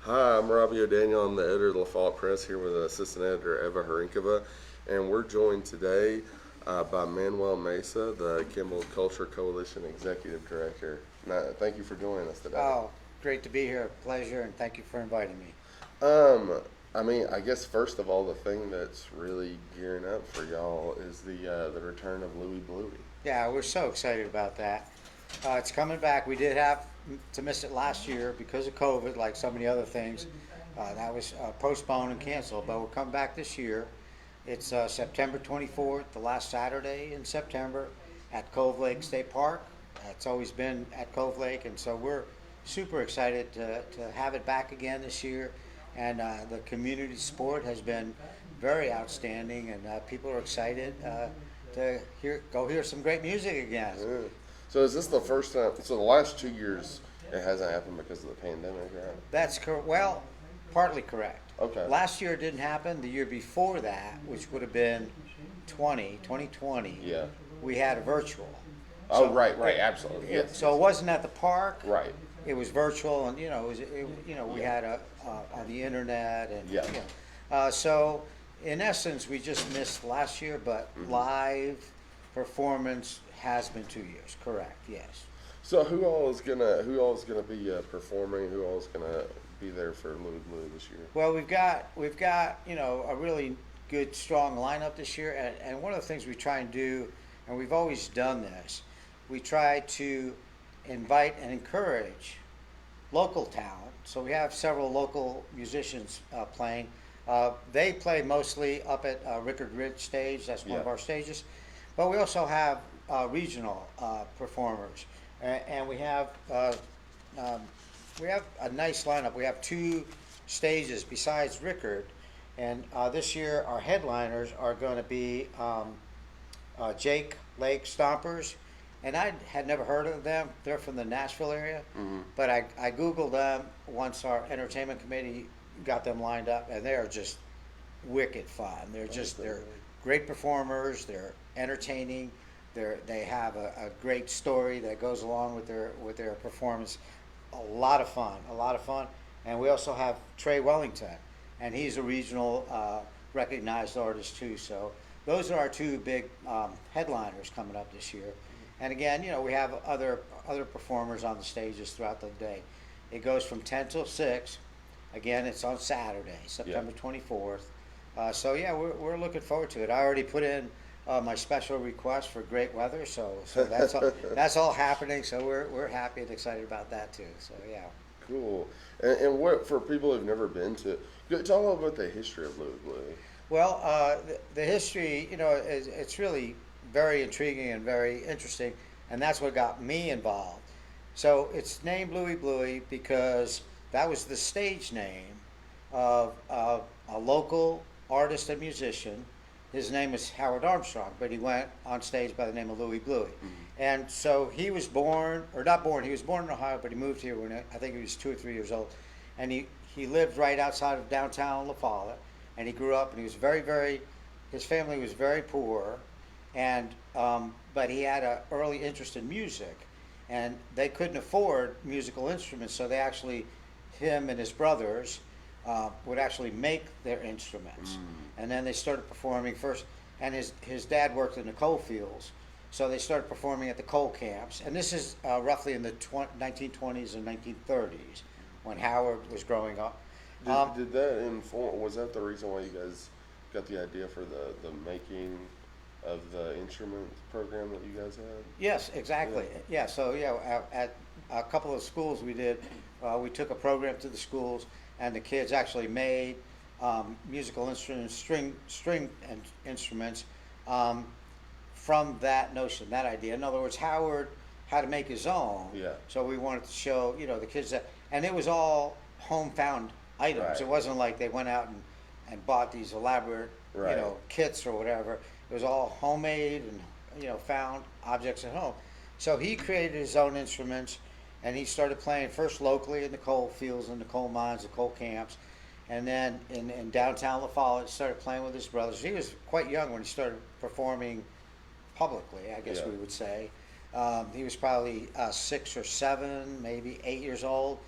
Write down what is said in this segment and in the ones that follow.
Hi, I'm Robbie O'Daniel. I'm the editor of the LaFollette Press here with assistant editor Eva Harinkova, and we're joined today by Manuel Mesa, the Campbell Culture Coalition Executive Director. Thank you for joining us today. Oh, great to be here. Pleasure, and thank you for inviting me. Um, I guess first of all, the thing that's really gearing up for y'all is the return of Louie Bluey. Yeah, we're so excited about that. It's coming back. We did have to miss it last year because of COVID, like so many other things. That was postponed and canceled, but we'll come back this year. It's September 24th, the last Saturday in September at Cove Lake State Park. It's always been at Cove Lake, and so we're super excited to have it back again this year. And the community support has been very outstanding, and people are excited to go hear some great music again. Yeah. So is this the first time? So the last 2 years it hasn't happened because of the pandemic, right? That's correct. Well, partly correct. Okay. Last year it didn't happen. The year before that, which would have been 2020, Yeah. we had a virtual. Oh, So- right, absolutely. Yes. So it wasn't at the park. Right. It was virtual, and we had on the internet, and Yeah. so in essence, we just missed last year, but live performance has been 2 years. Correct? Yes. So who all is gonna be performing? Who all is gonna be there for Louie Blue this year? Well, we've got a really good strong lineup this year, and one of the things we try and do, and we've always done this, we try to invite and encourage local talent. So we have several local musicians playing. They play mostly up at Rickard Ridge stage. That's one of Yeah. our stages, but we also have regional performers, and we have a nice lineup. We have two stages besides Rickard, and this year our headliners are going to be Jake Lake Stompers, and I had never heard of them. They're from the Nashville area, but I Googled them once our entertainment committee got them lined up, and they are just wicked fun. They're great performers. They're entertaining. They have a great story that goes along with their performance. A lot of fun. And we also have Trey Wellington, and he's a regional recognized artist too. So those are our two big headliners coming up this year. And again, we have other performers on the stages throughout the day. It goes from 10 till 6. Again, it's on Saturday, September 24th. So yeah, we're looking forward to it. I already put in my special request for great weather, so that's all happening. So we're happy and excited about that too. So yeah. Cool. And what for people who've never been to? Tell a little about the history of Louie Bluey. Well, the history, it's really very intriguing and very interesting, and that's what got me involved. So it's named Louie Bluey because that was the stage name of a local artist and musician. His name is Howard Armstrong, but he went on stage by the name of Louie Bluey. And so he was born, or not born, he was born in Ohio, but he moved here when I think he was 2 or 3 years old. And he lived right outside of downtown LaFollette, and he grew up, and he was his family was very poor, and but he had an early interest in music, and they couldn't afford musical instruments, so him and his brothers would actually make their instruments. And then they started performing first, and his dad worked in the coal fields, so they started performing at the coal camps. And this is roughly in the 1920s and 1930s when Howard was growing up. Did that inform? Was that the reason why you guys got the idea for the making of the instrument program that you guys had? Yes, exactly. Yeah. So at a couple of schools we did. We took a program to the schools, and the kids actually made musical instruments, string instruments, from that notion, that idea. In other words, Howard had to make his own. Yeah. So we wanted to show, the kids and it was all home found items. Right. It wasn't like they went out and bought these elaborate, Right. kits or whatever. It was all homemade and, found objects at home. So he created his own instruments, and he started playing first locally in the coal fields and the coal mines, the coal camps, and then in downtown LaFollette, he started playing with his brothers. He was quite young when he started performing publicly, I guess we would say. He was probably 6 or 7, maybe 8 years old.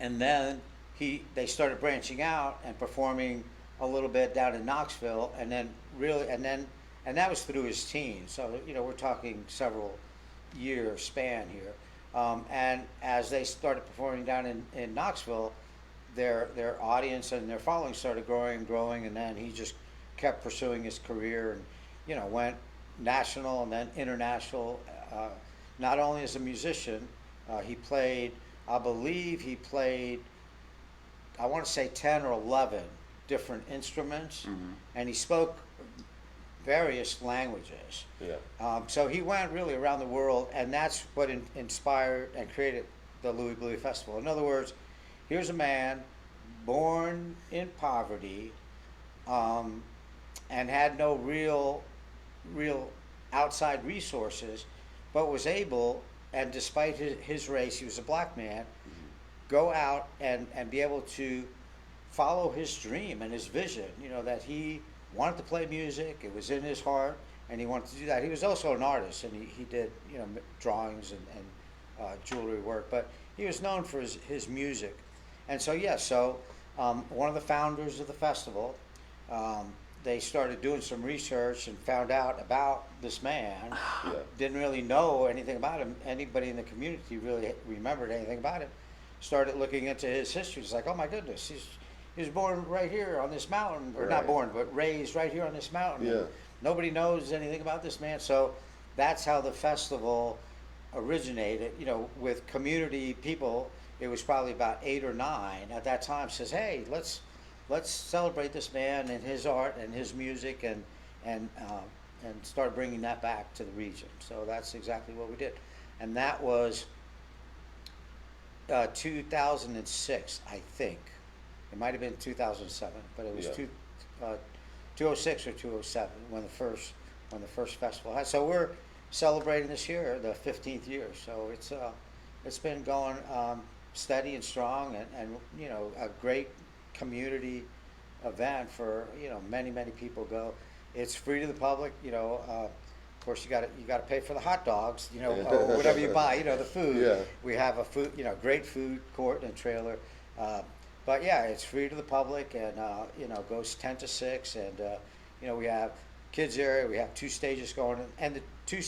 and then they started branching out and performing a little bit down in Knoxville, and then and that was through his teens. So we're talking several year span here. And as they started performing down in Knoxville, their audience and their following started growing, and then he just kept pursuing his career, and went national and then international. Not only as a musician, he played. I believe he played, I want to say 10 or 11 different instruments, and he spoke various languages. Yeah. So he went really around the world, and that's what inspired and created the Louis Blues Festival. In other words, here's a man born in poverty, and had no real outside resources, but was able, and despite his race, he was a black man, go out and be able to follow his dream and his vision, that he wanted to play music. It was in his heart, and he wanted to do that. He was also an artist, and he did drawings and jewelry work, but he was known for his music. And so one of the founders of the festival, they started doing some research and found out about this man. Yeah. Didn't really know anything about him. Anybody in the community really remembered anything about him. Started looking into his history. It's like, oh my goodness, he was born right here on this mountain, or not born, but raised right here on this mountain. Yeah. Nobody knows anything about this man. So that's how the festival originated, with community people. It was probably about 8 or 9 at that time. Says, hey, let's celebrate this man and his art and his music, and start bringing that back to the region. So that's exactly what we did, and that was 2006, I think. It might have been 2007, but it was 206 or 207 when the first festival had. So we're celebrating this year the 15th year. So it's been going steady and strong, and a great community event for many people go. It's free to the public. Of course, you got to pay for the hot dogs, or whatever you buy, the food. Yeah. We have a food, great food court and trailer. But yeah, it's free to the public, and goes 10 to 6, and we have kids area. We have 2 stages going, and the 2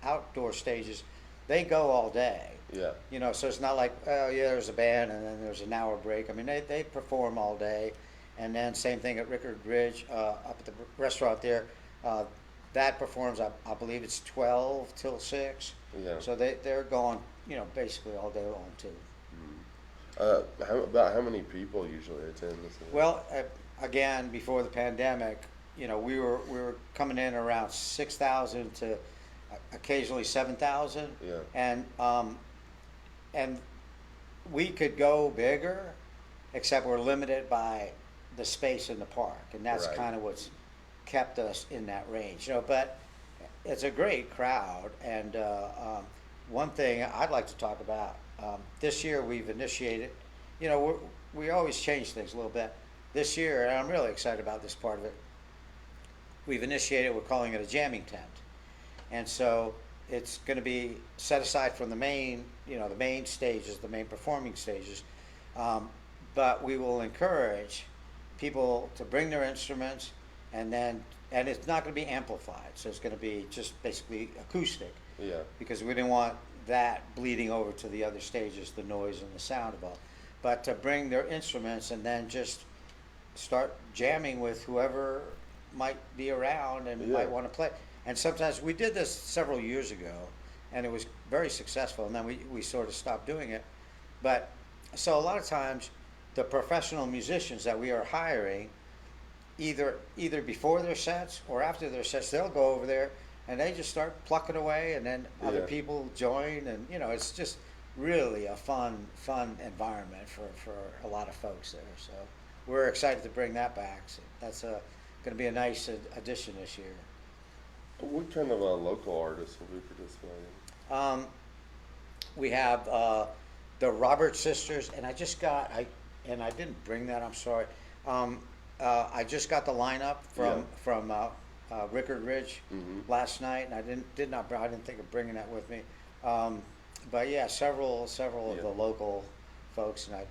outdoor stages, they go all day. Yeah. So it's not like, oh yeah, there's a band and then there's an hour break. I mean, they perform all day, and then same thing at Rickard Ridge, up at the restaurant there. That performs, I believe it's 12 till 6. Yeah. So they're going, basically all day long too. How many people usually attend this event? Well, again, before the pandemic, we were coming in around 6,000 to occasionally 7,000. Yeah. And we could go bigger, except we're limited by the space in the park, and that's kind of what's kept us in that range. But it's a great crowd, and one thing I'd like to talk about, this year we've initiated, we always change things a little bit. This year, and I'm really excited about this part of it, we've initiated, we're calling it a jamming tent. And so it's going to be set aside from the main, the main stages, the main performing stages. But we will encourage people to bring their instruments, and it's not going to be amplified. So it's going to be just basically acoustic. Yeah. Because we didn't want that bleeding over to the other stages, the noise and the sound of all. But to bring their instruments and then just start jamming with whoever might be around and might want to play. And sometimes we did this several years ago, and it was very successful, and then we sort of stopped doing it. But so a lot of times the professional musicians that we are hiring, either before their sets or after their sets, they'll go over there and they just start plucking away, and then other people join, and it's just really a fun environment for a lot of folks there. So we're excited to bring that back. So that's going to be a nice addition this year. What kind of local artists will be participating? We have the Roberts sisters, and I didn't bring that. I'm sorry. I just got the lineup from Rickard Ridge last night, and I didn't think of bringing that with me. But yeah, several of the local folks, and I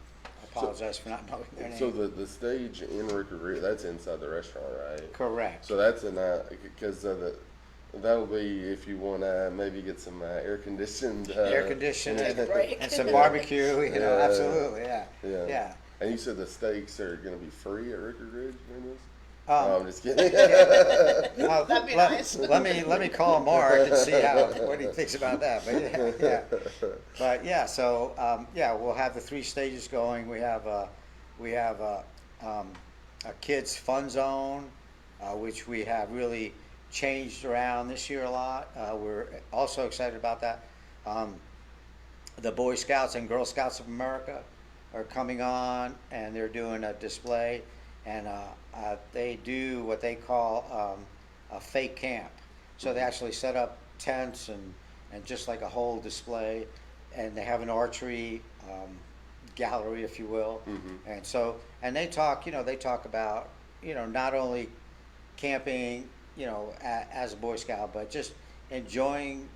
apologize for not knowing their name. So the stage in Rickard Ridge, that's inside the restaurant, right? Correct. So that's because that'll be if you want to maybe get some air conditioned. Air conditioned break. and some barbecue, you know, Yeah. absolutely, yeah. Yeah. Yeah. And you said the steaks are going to be free at Rickard Ridge, Manuel? Um, No, I'm just kidding. That'd be nice. Let me call Mark and see what he thinks about that. But yeah. But yeah, so we'll have the 3 stages going. We have a kids fun zone, which we have really changed around this year a lot. We're also excited about that. The Boy Scouts and Girl Scouts of America are coming on, and they're doing a display, and they do what they call a fake camp. So they actually set up tents and just like a whole display, and they have an archery gallery, if you will. Mm-hmm. And they talk about, not only camping, as a Boy Scout, but just enjoying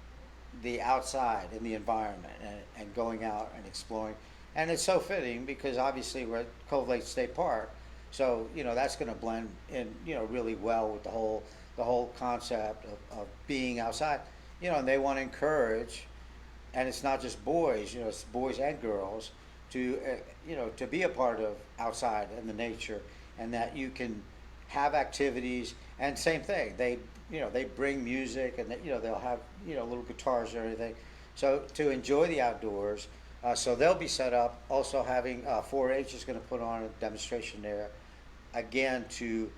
the outside and the environment and going out and exploring. And it's so fitting because obviously we're at Cove Lake State Park, so that's going to blend in really well with the whole concept of being outside. And they want to encourage, and it's not just boys, it's boys and girls, to to be a part of outside and the nature, and that you can have activities. And same thing, they bring music, and they'll have little guitars or anything, so to enjoy the outdoors. So they'll be set up. Also having 4-H is going to put on a demonstration there, again to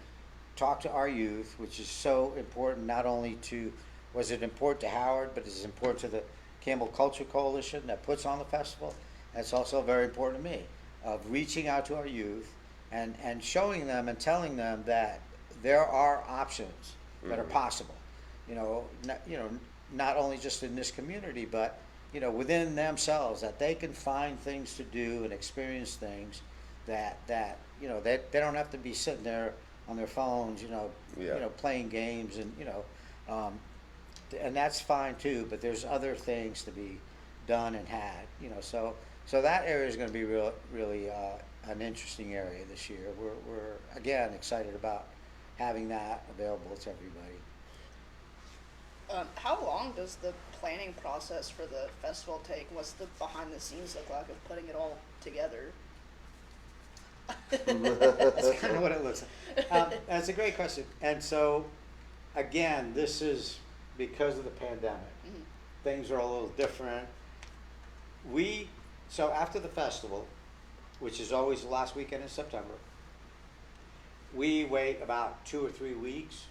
talk to our youth, which is so important. Not only was it important to Howard, but it's important to the Campbell Culture Coalition that puts on the festival. And it's also very important to me, of reaching out to our youth and showing them and telling them that there are options that are possible. Not only just in this community, but within themselves, that they can find things to do and experience things that they don't have to be sitting there on their phones, playing games, and that's fine too. But there's other things to be done and had, so that area is going to be really an interesting area this year. We're again excited about having that available to everybody. How long does the planning process for the festival take? What's the behind the scenes look like of putting it all together? That's kind of what it looks like. That's a great question. And so, again, this is because of the pandemic. Mm-hmm. Things are a little different. So after the festival, which is always the last weekend in September, we wait about 2 or 3 weeks,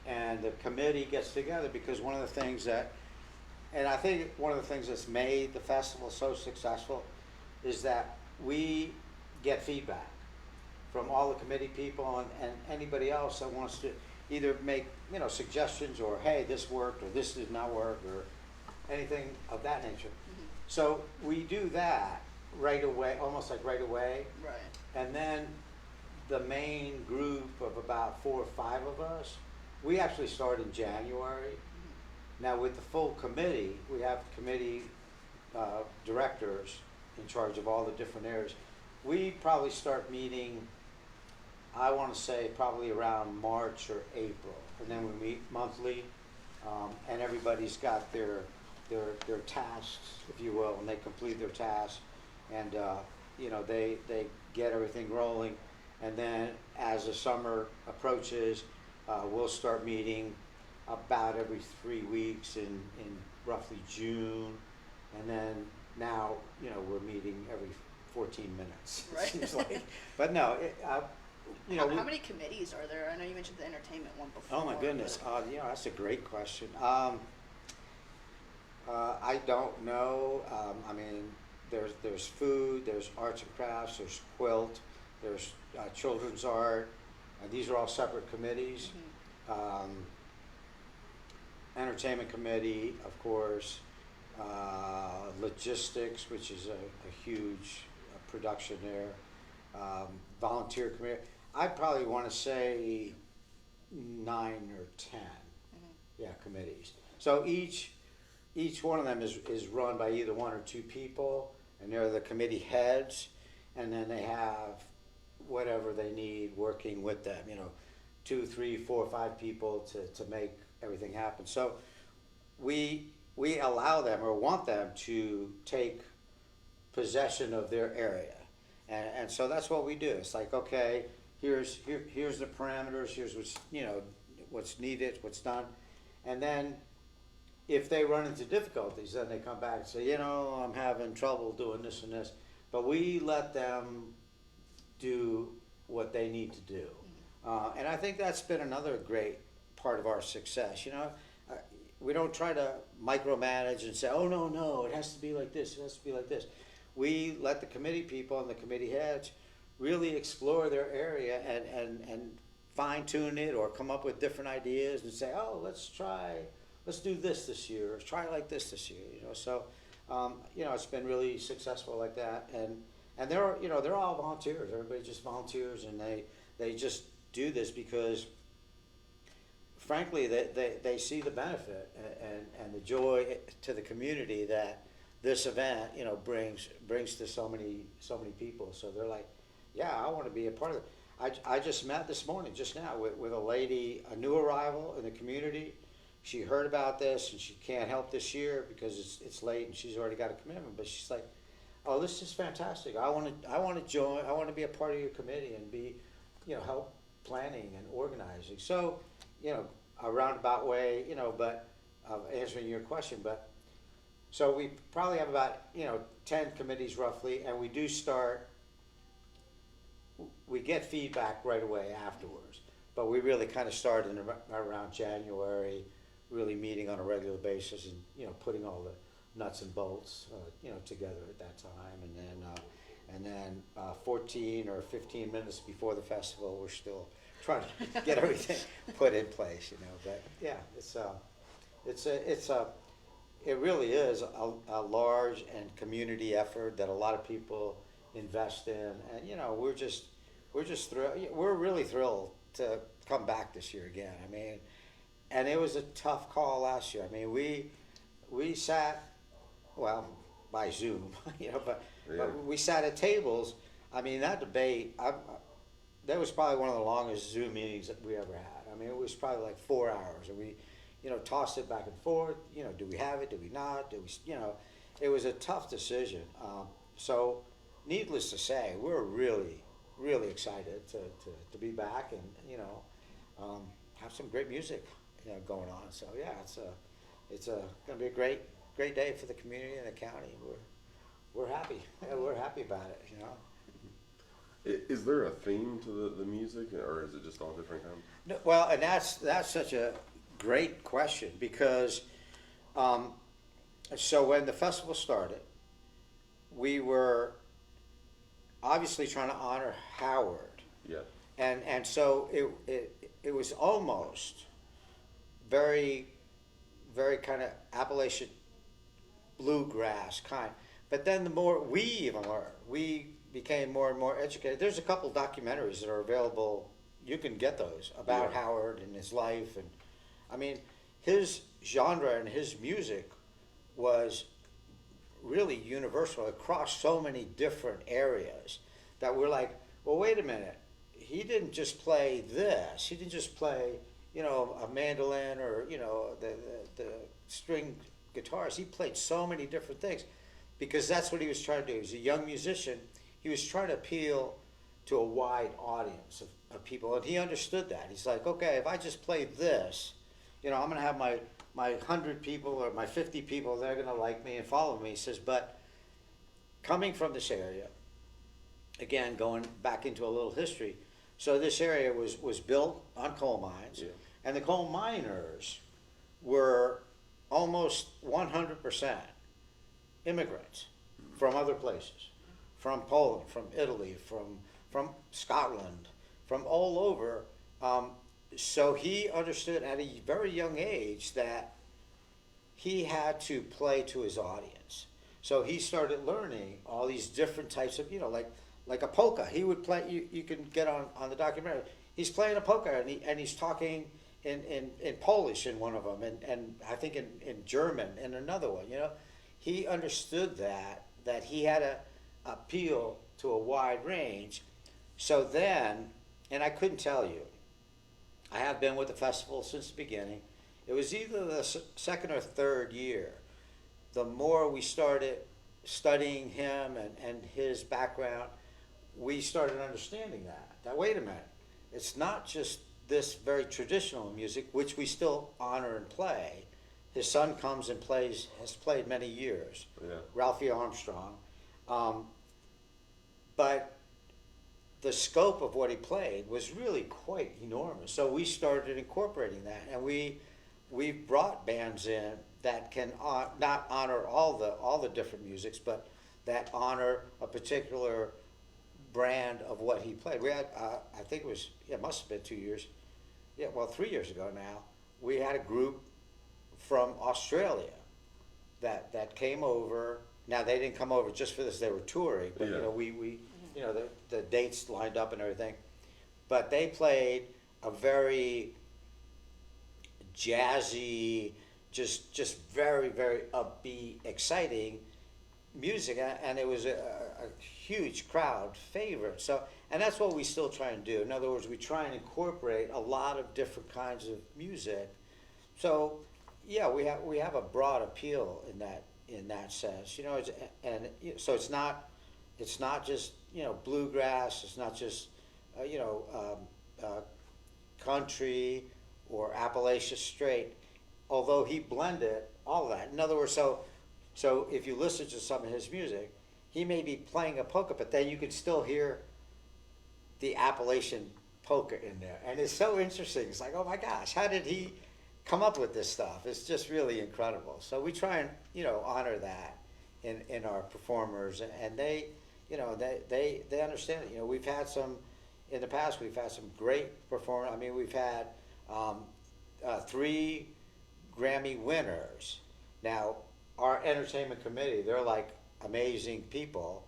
and the committee gets together, because one of the things that's made the festival so successful is that we get feedback from all the committee people and anybody else that wants to either make suggestions, or hey, this worked, or this did not work, or anything of that nature. Mm-hmm. So we do that right away, almost like right away. Right. And then the main group of about 4 or 5 of us, we actually start in January. Now with the full committee, we have committee directors in charge of all the different areas. We probably start meeting, I want to say probably around March or April, and then we meet monthly, and everybody's got their tasks, if you will, and they complete their tasks, and they get everything rolling. And then as the summer approaches, we'll start meeting about every 3 weeks in roughly June, and then now we're meeting every 14 minutes. Right. It seems like. But no, How many committees are there? I know you mentioned the entertainment one before. Oh my goodness, that's a great question. I don't know. I mean, there's food, there's arts and crafts, there's quilt, there's children's art. These are all separate committees. Mm-hmm. Entertainment committee, of course. Logistics, which is a huge production there. Volunteer committee. I'd probably want to say 9 or 10. Yeah, committees. So each one of them is run by either 1 or 2 people, and they're the committee heads, and then they have whatever they need working with them, 2, 3, 4, 5 people to make everything happen. So we allow them or want them to take possession of their area. And so that's what we do. It's like, okay, here's the parameters, here's what's needed, what's done. And then if they run into difficulties, then they come back and say, I'm having trouble doing this and this. But we let them do what they need to do. And I think that's been another great part of our success. We don't try to micromanage and say, oh, no, it has to be like this, it has to be like this. We let the committee people and the committee heads really explore their area and fine tune it or come up with different ideas and say, oh, let's do this year, or try like this year, So, it's been really successful like that. And they're all volunteers. Everybody just volunteers, and they just do this because, frankly, they see the benefit and the joy to the community that this event, brings to so many people. So they're like, yeah, I want to be a part of it. I just met this morning, just now, with a lady, a new arrival in the community. She heard about this and she can't help this year because it's late and she's already got a commitment. But she's like, oh, this is fantastic. I want to join. I want to be a part of your committee and be, help planning and organizing. So, a roundabout way, but answering your question. But so we probably have about 10 committees roughly, and we do start. We get feedback right away afterwards, but we really kind of start in around January, really meeting on a regular basis and putting all the nuts and bolts together at that time, and then 14 or 15 minutes before the festival, we're still trying to get everything put in place, But yeah, it really is a large and community effort that a lot of people invest in, and we're just thrilled. We're really thrilled to come back this year again. I mean, and it was a tough call last year. I mean, we sat, well, by Zoom, but we sat at tables. I mean, that debate, that was probably one of the longest Zoom meetings that we ever had. I mean, it was probably like 4 hours, and we, tossed it back and forth. Do we have it? Do we not? Do we? It was a tough decision. So, needless to say, we're really, really excited to be back and have some great music going on. So yeah, it's going to be a great day for the community and the county. We're happy. We're happy about it. Is there a theme to the music, or is it just all different kinds? No, well, and that's such a great question because so when the festival started, we were obviously trying to honor Howard. Yeah. And so it was almost very, very kind of Appalachian bluegrass kind. But then the more we even learned, we became more and more educated. There's a couple documentaries that are available. You can get those about Howard and his life. And I mean, his genre and his music was really universal across so many different areas that we're like, well, wait a minute. He didn't just play this. He didn't just play, a mandolin or, the string guitars. He played so many different things because that's what he was trying to do. He was a young musician. He was trying to appeal to a wide audience of people, and he understood that. He's like, okay, if I just play this, I'm going to have my 100 people or my 50 people, they're going to like me and follow me. He says, but coming from this area, again, going back into a little history, so this area was built on coal mines, and the coal miners were almost 100% immigrants from other places, from Poland, from Italy, from Scotland, from all over. So he understood at a very young age that he had to play to his audience. So he started learning all these different types of, like a polka. He would play, you can get on the documentary. He's playing a polka and he's talking in Polish in one of them and I think in German in another one, He understood that that he had to appeal to a wide range. So then, and I couldn't tell you, I have been with the festival since the beginning. It was either the second or third year. The more we started studying him and his background, we started understanding that wait a minute, it's not just this very traditional music, which we still honor and play. His son comes and plays, has played many years, Yeah. Ralphie Armstrong. But the scope of what he played was really quite enormous. So we started incorporating that, and we brought bands in that can not honor all the different musics, but that honor a particular brand of what he played. We had, I think it must have been 2 years, 3 years ago now. We had a group from Australia that came over. Now they didn't come over just for this; they were touring. But Yeah. we the dates lined up and everything. But they played a very jazzy, just very very upbeat, exciting music, and it was a huge crowd favorite. So, and that's what we still try and do. In other words, we try and incorporate a lot of different kinds of music. So, yeah, we have a broad appeal in that sense, so it's not just bluegrass. It's not just country or Appalachia straight. Although he blended all that. In other words, so if you listen to some of his music, he may be playing a polka, but then you can still hear the Appalachian polka in there. And it's so interesting. It's like, oh my gosh, how did he come up with this stuff? It's just really incredible. So we try and, honor that in our performers, and they understand it. We've had in the past, we've had some great performers. I mean, we've had 3 Grammy winners. Now, our entertainment committee, they're like amazing people.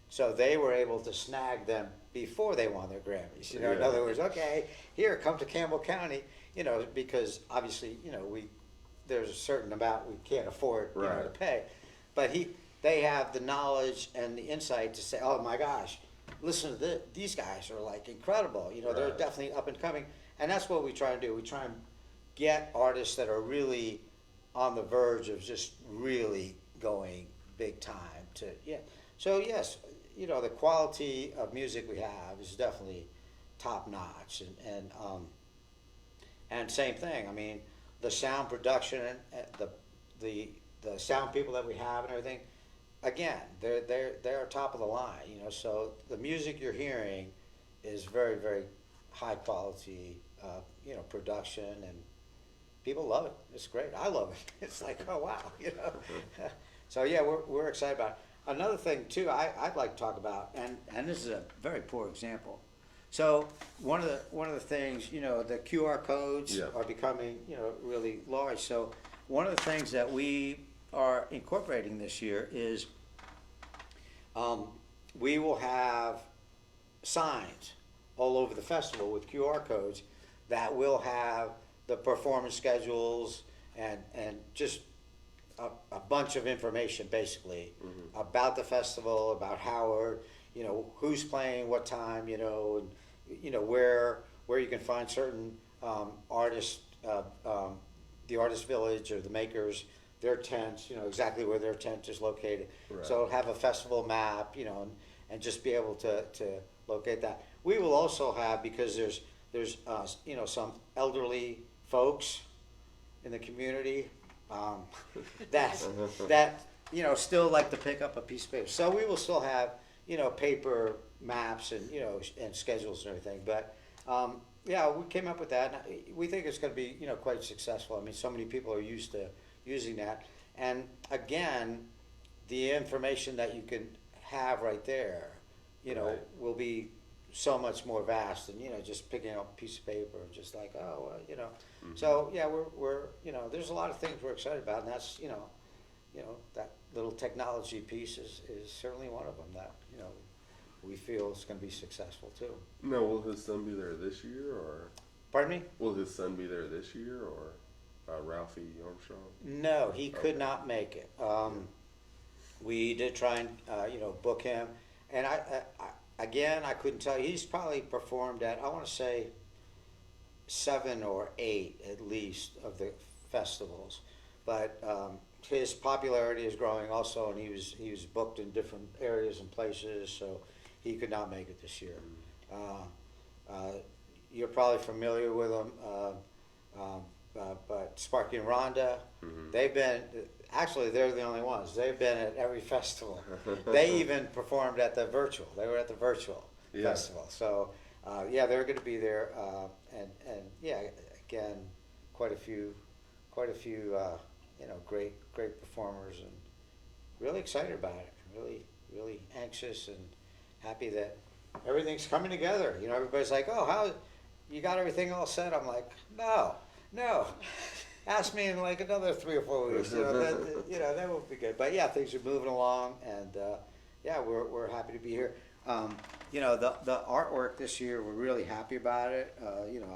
So they were able to snag them before they won their Grammys. In Yeah. other words, okay, here, come to Campbell County, because obviously, there's a certain amount we can't afford to Right. pay. But they have the knowledge and the insight to say, oh my gosh, listen to these guys are like incredible. They're Right. definitely up and coming. And that's what we try and do. We try and get artists that are really on the verge of just really going big time So yes, the quality of music we have is definitely top notch, and same thing. I mean, the sound production and the sound people that we have and everything, again, they're top of the line. So the music you're hearing is very very high quality, production, and people love it. It's great. I love it. It's like, oh wow, So yeah, we're excited about it. Another thing too, I'd like to talk about, and this is a very poor example. So one of the things, the QR codes Yeah. are becoming, really large. So one of the things that we are incorporating this year is we will have signs all over the festival with QR codes that will have the performance schedules and just a bunch of information basically about the festival, about Howard, who's playing, what time, and where you can find certain artists, the artist village or the makers, their tents, exactly where their tent is located. Right. So have a festival map, and just be able to locate that. We will also have, because there's some elderly folks in the community that still like to pick up a piece of paper. So we will still have paper maps and and schedules and everything. But yeah, we came up with that. And we think it's going to be quite successful. I mean, so many people are used to using that. And again, the information that you can have right there, Right. will be so much more vast than just picking up a piece of paper and just like, oh well, So yeah, we're there's a lot of things we're excited about, and that's that little technology piece is certainly one of them that we feel is going to be successful too. Now, will his son be there this year, or Pardon me? will his son be there this year, or Ralphie Armstrong? No, he could Okay. not make it. we did try and book him, and again I couldn't tell you. He's probably performed at, I want to say, 7 or 8 at least of the festivals, but his popularity is growing also, and he was booked in different areas and places, so he could not make it this year. You're probably familiar with him, but Sparky and Rhonda, they've been, actually they're the only ones. They've been at every festival. They even performed at the virtual. They were at the virtual festival. So yeah, they're going to be there, and yeah, again, quite a few, great performers, and really excited about it. Really anxious and happy that everything's coming together. Everybody's like, "Oh, how you got everything all set?" I'm like, "No. Ask me in like another 3 or 4 weeks. That won't be good." But yeah, things are moving along, and yeah, we're happy to be here. The artwork this year, we're really happy about it.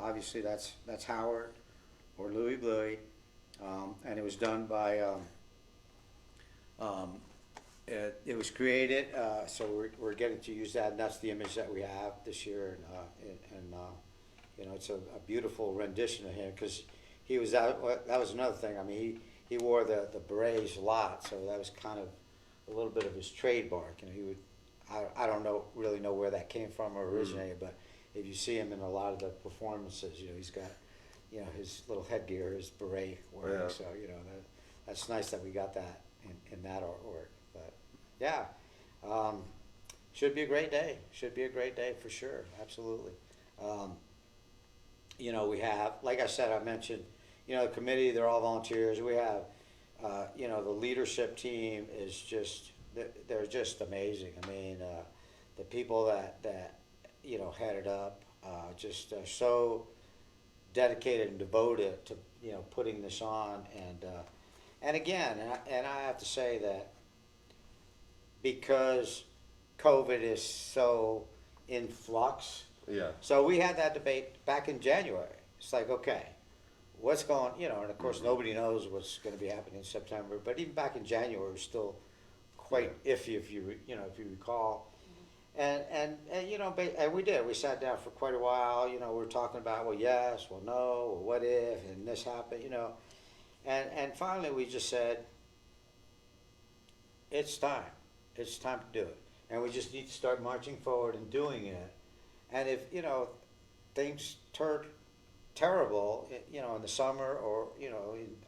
Obviously that's Howard or Louie Bluey, and it was done by. It was created, so we're getting to use that, and that's the image that we have this year, and it's a beautiful rendition of him, because he was out. That was another thing. I mean, he wore the berets a lot, so that was kind of a little bit of his trademark. He would. I don't really know where that came from or originated, but if you see him in a lot of the performances, he's got, his little headgear, his beret wearing. Yeah. So that's nice that we got that in that artwork. But yeah, should be a great day. Should be a great day for sure. Absolutely. We have, like I said, I mentioned, the committee, they're all volunteers. We have, the leadership team is just, they're just amazing. I mean, the people that head it up, just so dedicated and devoted to, putting this on. And again, and I have to say that because COVID is so in flux. Yeah. So we had that debate back in January. It's like, okay, what's going, and of course nobody knows what's going to be happening in September. But even back in January, it was still quite iffy, if you recall. And we did. We sat down for quite a while. We were talking about, well, yes, well, no, well, what if, and this happened, and finally we just said, it's time. It's time to do it, and we just need to start marching forward and doing it. And if things turn terrible, in the summer, or in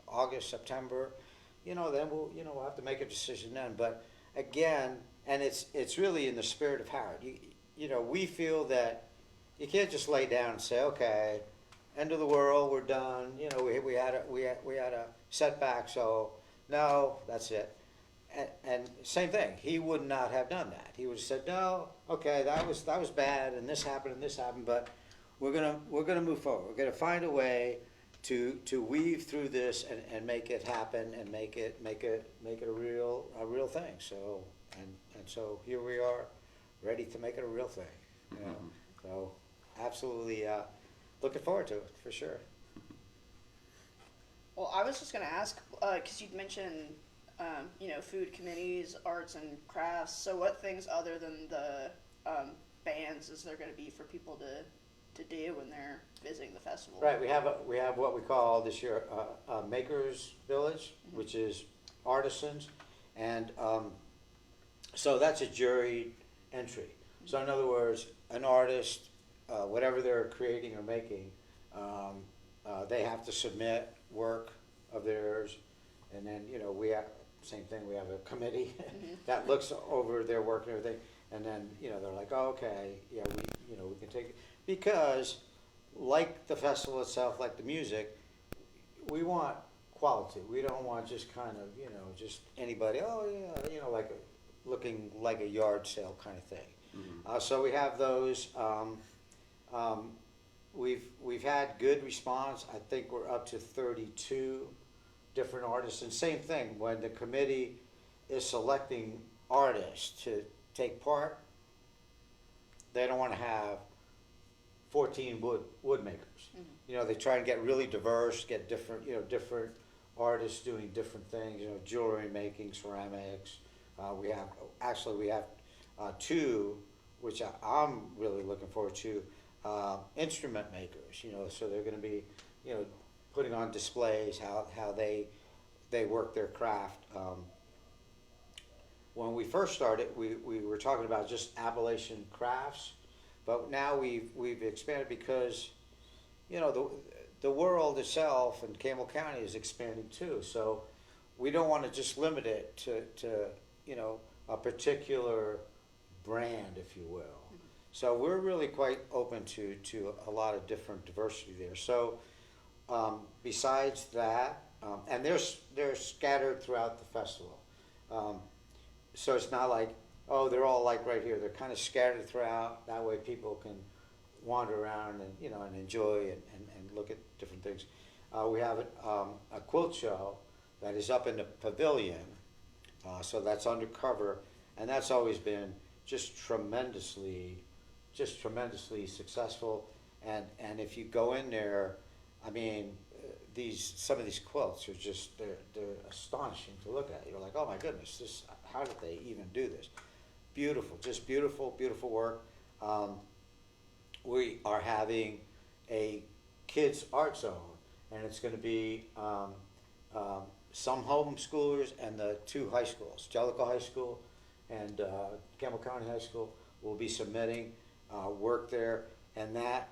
August, September, then we'll have to make a decision then. But again, and it's really in the spirit of Howard. We feel that you can't just lay down and say, okay, end of the world, we're done. We had a setback, so no, that's it. And same thing, he would not have done that. He would have said, no, okay, that was bad, and this happened, but we're gonna move forward. We're gonna find a way to weave through this and make it happen, and make it a real thing. So and so here we are, ready to make it a real thing. So absolutely looking forward to it for sure. Well, I was just gonna ask, because you'd mentioned food committees, arts and crafts. So what things other than the bands is there going to be for people to do when they're visiting the festival? Right, we have what we call this year a Makers Village, which is artisans, and so that's a juried entry. So in other words, an artist, whatever they're creating or making, they have to submit work of theirs, and then we have. Same thing, we have a committee that looks over their work and everything, and then they're like, oh, okay, yeah, we can take it, because like the festival itself, like the music, we want quality. We don't want just kind of just anybody. Oh yeah, like looking like a yard sale kind of thing. So we have those. We've had good response. I think we're up to 32. Different artists, and same thing, when the committee is selecting artists to take part, they don't want to have 14 wood makers. They try and get really diverse, get different different artists doing different things, jewelry making, ceramics, We have two, which I'm really looking forward to, instrument makers. So they're going to be, putting on displays how they work their craft. When we first started, we were talking about just Appalachian crafts, but now we've expanded because the world itself and Campbell County is expanding too. So we don't want to just limit it to a particular brand, if you will. So we're really quite open to a lot of different diversity there. So besides that, and they're scattered throughout the festival. So it's not like, oh, they're all like right here. They're kind of scattered throughout. That way people can wander around and enjoy and look at different things. We have a quilt show that is up in the pavilion. So that's undercover, and that's always been just tremendously successful. And if you go in there, I mean, some of these quilts are just they're astonishing to look at. You're like, oh my goodness, how did they even do this? Beautiful, just beautiful work. We are having a kids art zone, and it's going to be some homeschoolers and the two high schools, Jellicoe High School and Campbell County High School, will be submitting work there, and that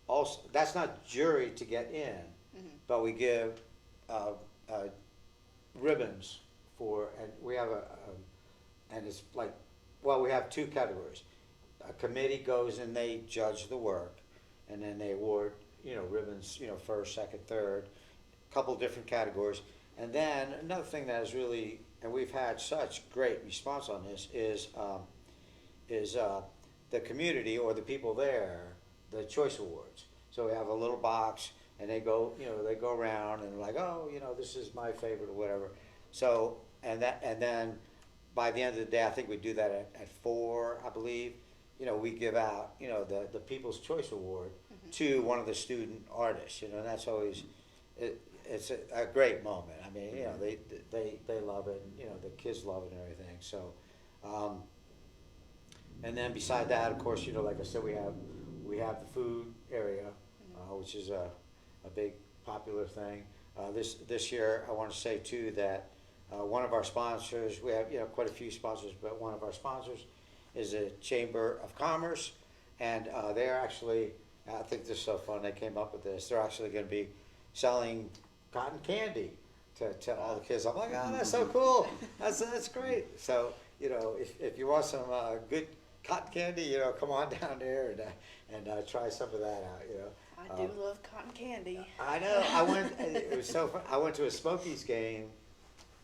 also, that's not jury to get in, but we give ribbons and we have and it's like, well, we have two categories. A committee goes and they judge the work, and then they award ribbons, first, second, third, couple different categories. And then another thing that is really, and we've had such great response on this, is the community or the people there, the choice awards. So we have a little box, and they go around and like, oh, this is my favorite or whatever. So and then by the end of the day, I think we do that at 4, I believe. We give out the People's Choice Award to one of the student artists. And that's always it's a great moment. I mean, they love it. And, the kids love it and everything. So, and then beside that, of course, like I said, we have the food area, which is a big popular thing. This year, I want to say too that one of our sponsors, we have quite a few sponsors, but one of our sponsors is a Chamber of Commerce, and they're actually, I think this is so fun, they came up with this, they're actually going to be selling cotton candy to all the kids. I'm like, oh, that's so cool, that's great. So, if you want some good cotton candy, come on down there and try some of that out, I do love cotton candy. I know, it was so fun. I went to a Smokies game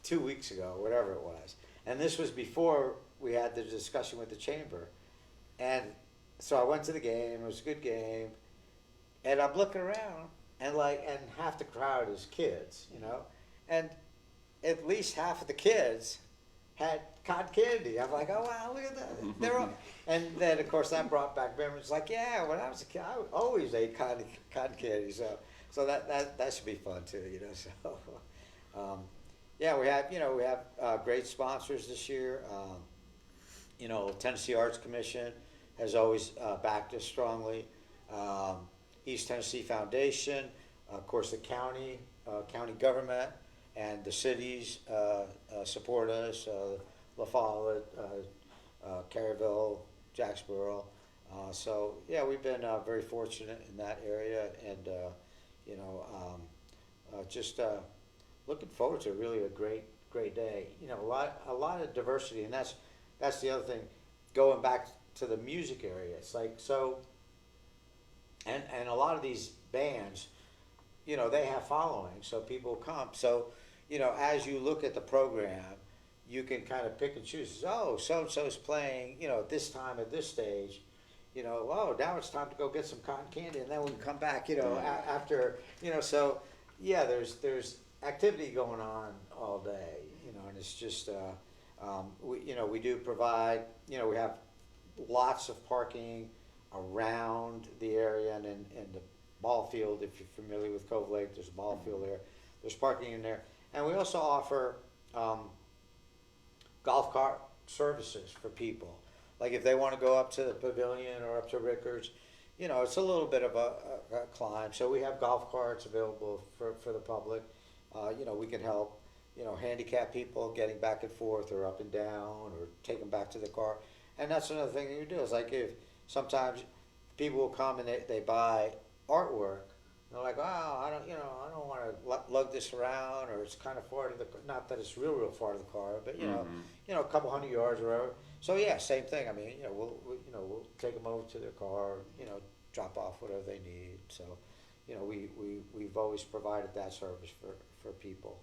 2 weeks ago, whatever it was, and this was before we had the discussion with the chamber, and so I went to the game. It was a good game, and I'm looking around, and half the crowd is kids, and at least half of the kids had cotton candy. I'm like, oh wow, look at that! They're all, and then of course that brought back memories. Like, yeah, when I was a kid, I always ate cotton candy. So that should be fun too, So. Yeah, we have great sponsors this year. Tennessee Arts Commission has always backed us strongly. East Tennessee Foundation, of course, the county government, and the cities support us. LaFollette, Caryville, Jacksboro. So yeah, we've been very fortunate in that area, and just looking forward to really a great day. A lot of diversity, and that's the other thing. Going back to the music area, it's like so. And a lot of these bands, they have following, so people come. So, as you look at the program, you can kind of pick and choose. Oh, so and so's playing, at this time at this stage. Oh, now it's time to go get some cotton candy, and then we can come back, after, So, yeah, there's activity going on all day, and it's just we do provide, we have lots of parking around the area, and in the ball field, if you're familiar with Cove Lake, there's a ball field there. There's parking in there, and we also offer golf cart services for people. Like if they want to go up to the pavilion or up to Rickards, you know, it's a little bit of a climb. So we have golf carts available for the public. You know, we can help, you know, handicapped people getting back and forth or up and down or take them back to the car. And that's another thing you do is like if sometimes people will come and they buy artwork. They're like, oh, I don't want to lug this around, or it's kind of far to the, not that it's real far to the car, but you know, a couple hundred yards or whatever. So yeah, same thing. I mean, you know, we'll take them over to their car, you know, drop off whatever they need. So, you know, we've always provided that service for people.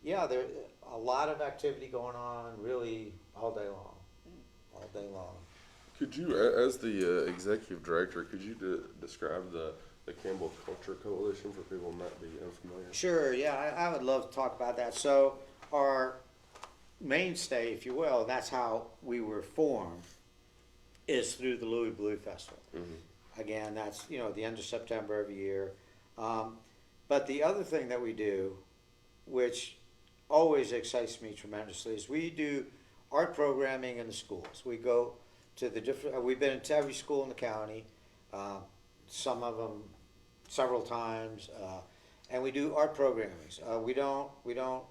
Yeah, there's a lot of activity going on, really all day long. Could you, as the executive director, could you describe the Campbell Culture Coalition for people who might be unfamiliar? Sure, yeah, I would love to talk about that. So our mainstay, if you will, and that's how we were formed, is through the Louis Blue Festival. Mm-hmm. Again, that's, you know, the end of September every year. But the other thing that we do, which always excites me tremendously, is we do art programming in the schools. We go to the different, we've been to every school in the county, some of them several times, and we do art programmings. We don't,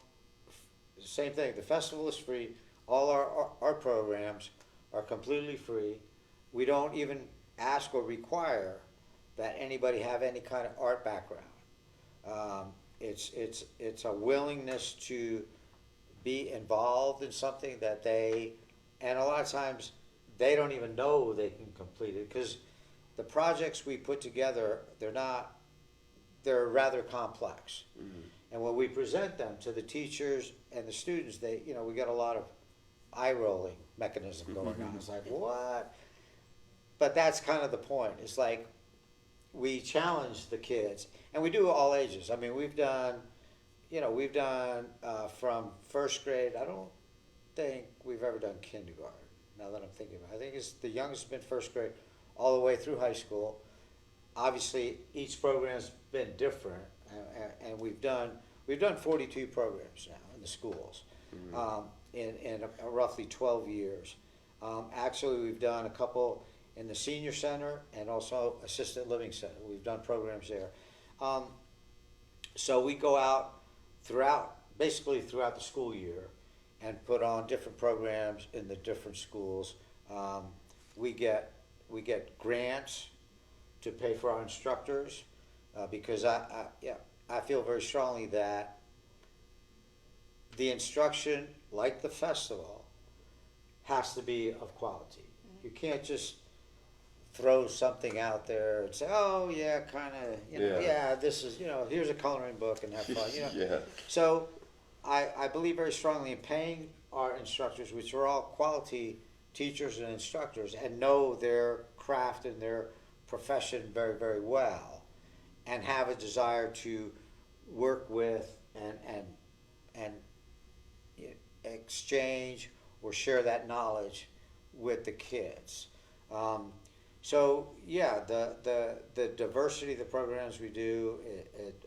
same thing, the festival is free, all our art programs are completely free. We don't even ask or require that anybody have any kind of art background. It's a willingness to be involved in something that they, and a lot of times, they don't even know they can complete it because the projects we put together, they're rather complex. Mm-hmm. And when we present them to the teachers and the students, we got a lot of eye rolling mechanism going on. It's like, what? But that's kind of the point. It's like we challenge the kids, and we do all ages. I mean, we've done from first grade. I don't think we've ever done kindergarten. Now that I'm thinking about it, I think it's the youngest has been first grade, all the way through high school. Obviously, each program's been different, and we've done 42 programs now in the schools, in roughly 12 years. Actually, we've done a couple in the senior center and also assisted living center. We've done programs there. So we go out basically throughout the school year and put on different programs in the different schools. We get grants to pay for our instructors because I feel very strongly that the instruction, like the festival, has to be of quality. You can't just throw something out there and say, oh yeah, kind of, this is, here's a coloring book and have fun, Yeah. So I believe very strongly in paying our instructors, which are all quality teachers and instructors, and know their craft and their profession very, very well, and have a desire to work with and exchange or share that knowledge with the kids. So yeah, the diversity of the programs we do,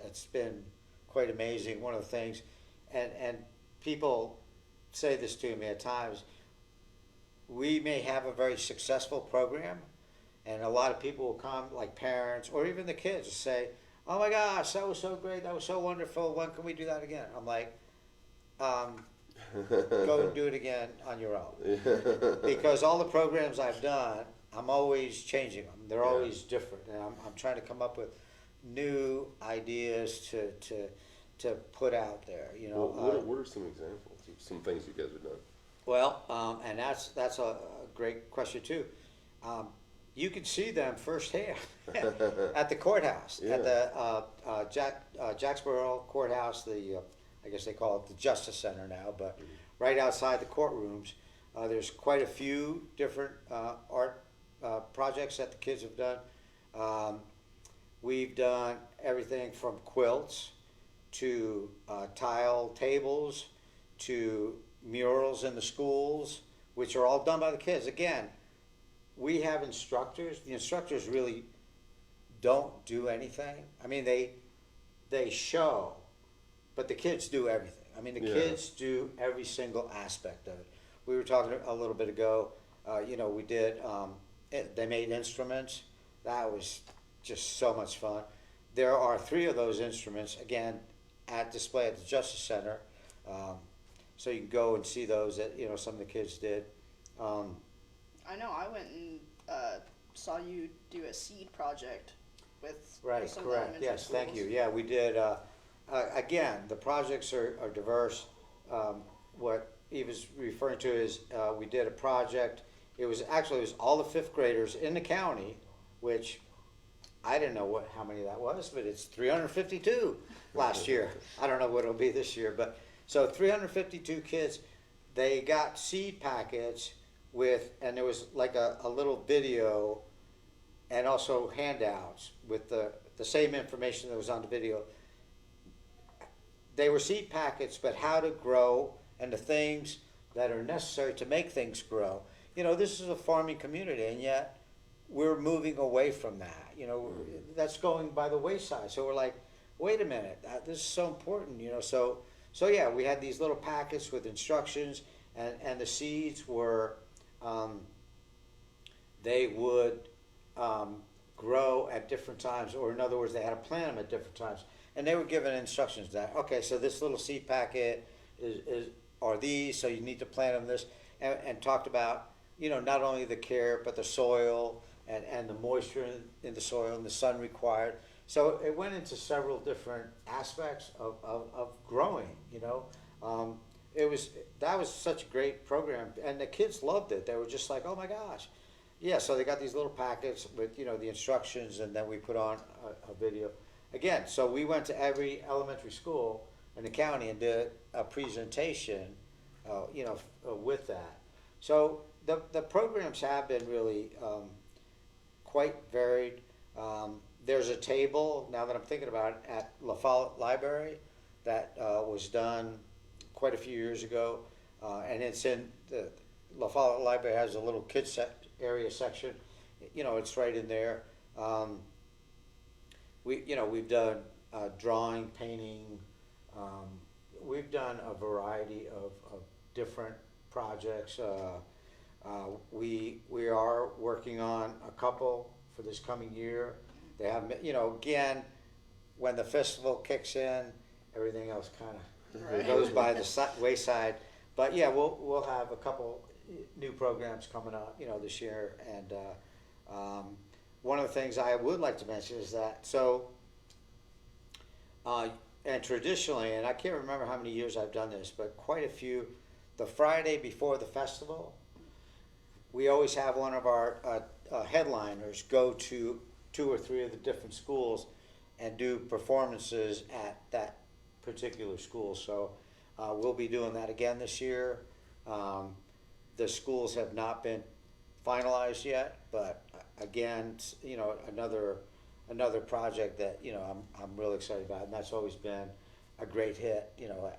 it's been quite amazing. One of the things, and people say this to me at times, we may have a very successful program, and a lot of people will come, like parents or even the kids, will say, oh my gosh, that was so great, that was so wonderful, when can we do that again? I'm like, go and do it again on your own. Because all the programs I've done, I'm always changing them. They're always different, and I'm trying to come up with new ideas to put out there. Well, what are some examples of some things you guys have done? Well, and that's a great question too. You can see them firsthand at the courthouse, at the Jacksboro Courthouse. I guess they call it the Justice Center now, but right outside the courtrooms, there's quite a few different art projects that the kids have done. We've done everything from quilts to tile tables to murals in the schools, which are all done by the kids. Again, we have instructors. The instructors really don't do anything. I mean, they show, but the kids do everything. I mean, the Yeah. kids do every single aspect of it. We were talking a little bit ago, we did, they made instruments. That was just so much fun. There are 3 of those instruments, again, at display at the Justice Center. So you can go and see those that, some of the kids did. Um, I know I went and saw you do a seed project with Right, some of the correct. elementary Yes, thank schools. you. Yeah, we did. Again, the projects are diverse. What Eva's referring to is we did a project. It was all the 5th graders in the county, which I didn't know how many that was, but it's 352 last year. I don't know what it'll be this year, but so 352 kids. They got seed packets and there was like a little video and also handouts with the same information that was on the video. They were seed packets, but how to grow and the things that are necessary to make things grow. This is a farming community, and yet we're moving away from that. That's going by the wayside. So we're like, wait a minute, this is so important. So yeah, we had these little packets with instructions, and the seeds were, they would grow at different times, or in other words, they had to plant them at different times, and they were given instructions that, okay, so this little seed packet are these, so you need to plant them this, and talked about, not only the care, but the soil, and the moisture in the soil, and the sun required. So it went into several different aspects of growing, that was such a great program, and the kids loved it. They were just like, oh my gosh. Yeah, so they got these little packets with, the instructions, and then we put on a video. Again, so we went to every elementary school in the county and did a presentation, with that. So the programs have been really quite varied. There's a table, now that I'm thinking about it, at LaFollette Library that was done quite a few years ago, and it's in the LaFollette Library has a little kids area section. It's right in there. We've done drawing, painting. We've done a variety of different projects. We are working on a couple for this coming year. They have, again, when the festival kicks in, everything else kind of Right. goes by the wayside. But yeah, we'll have a couple new programs coming up, this year. And one of the things I would like to mention is that and traditionally, and I can't remember how many years I've done this, but quite a few. The Friday before the festival, we always have one of our headliners go to 2 or 3 of the different schools and do performances at that particular school. So we'll be doing that again this year. The schools have not been finalized yet, but again, another project that I'm really excited about, and that's always been a great hit,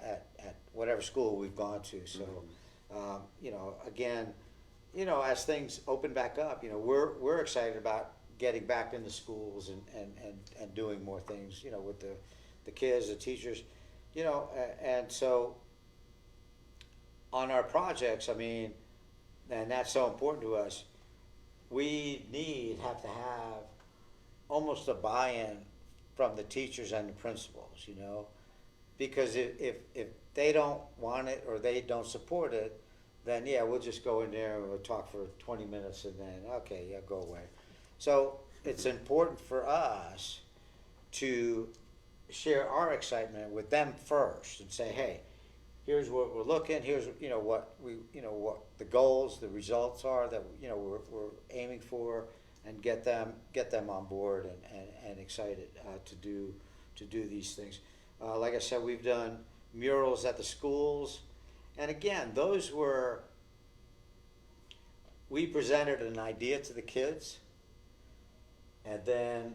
at whatever school we've gone to. So, again, as things open back up, we're excited about getting back into schools and doing more things, with the kids, the teachers, and so on our projects, and that's so important to us, we have to have almost a buy-in from the teachers and the principals, because if they don't want it or they don't support it, then yeah, we'll just go in there and we'll talk for 20 minutes and then, okay, yeah, go away. So it's important for us to share our excitement with them first and say, hey, here's what we're looking, here's what the goals, the results are that we're aiming for, and get them on board and excited to do these things. Like I said, we've done murals at the schools, and again, we presented an idea to the kids, and then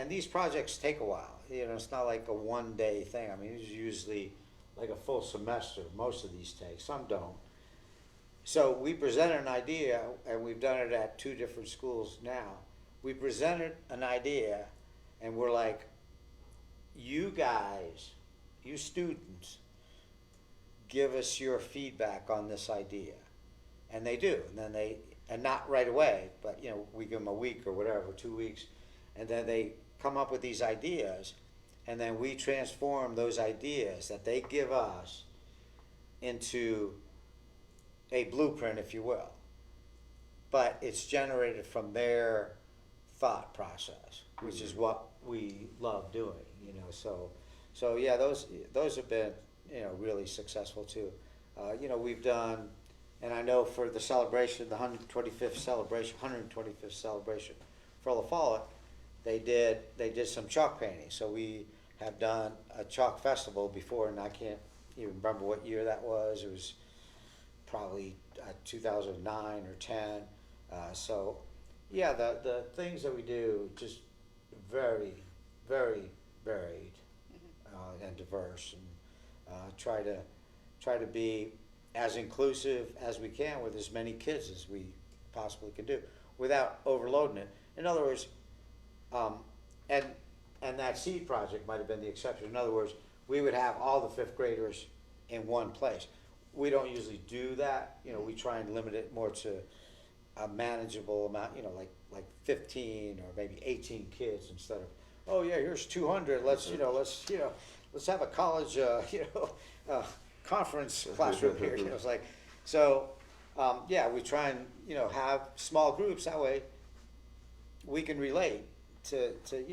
these projects take a while. It's not like a one-day thing. It's usually like a full semester. Most of these take. Some don't. So we presented an idea, and we've done it at 2 different schools now. We presented an idea, and we're like, you guys, you students, give us your feedback on this idea. And they do. And then and not right away, but we give them a week or whatever, 2 weeks. And then they come up with these ideas. And then we transform those ideas that they give us into a blueprint, if you will. But it's generated from their thought process, which is what we love doing, So yeah, those have been, really successful too. We've done, and I know for the celebration, the 125th celebration for LaFollette, they did some chalk painting. So we have done a chalk festival before, and I can't even remember what year that was. It was probably 2009 or 10. So yeah, the things that we do just very, very varied and diverse, and try to be as inclusive as we can with as many kids as we possibly can do without overloading it. In other words, and that seed project might have been the exception. In other words, we would have all the fifth graders in one place. We don't usually do that. We try and limit it more to a manageable amount, like 15 or maybe 18 kids instead of, oh yeah, here's 200. Let's have a college, conference classroom here. It's like, so, yeah, we try and, have small groups. That way we can relate to a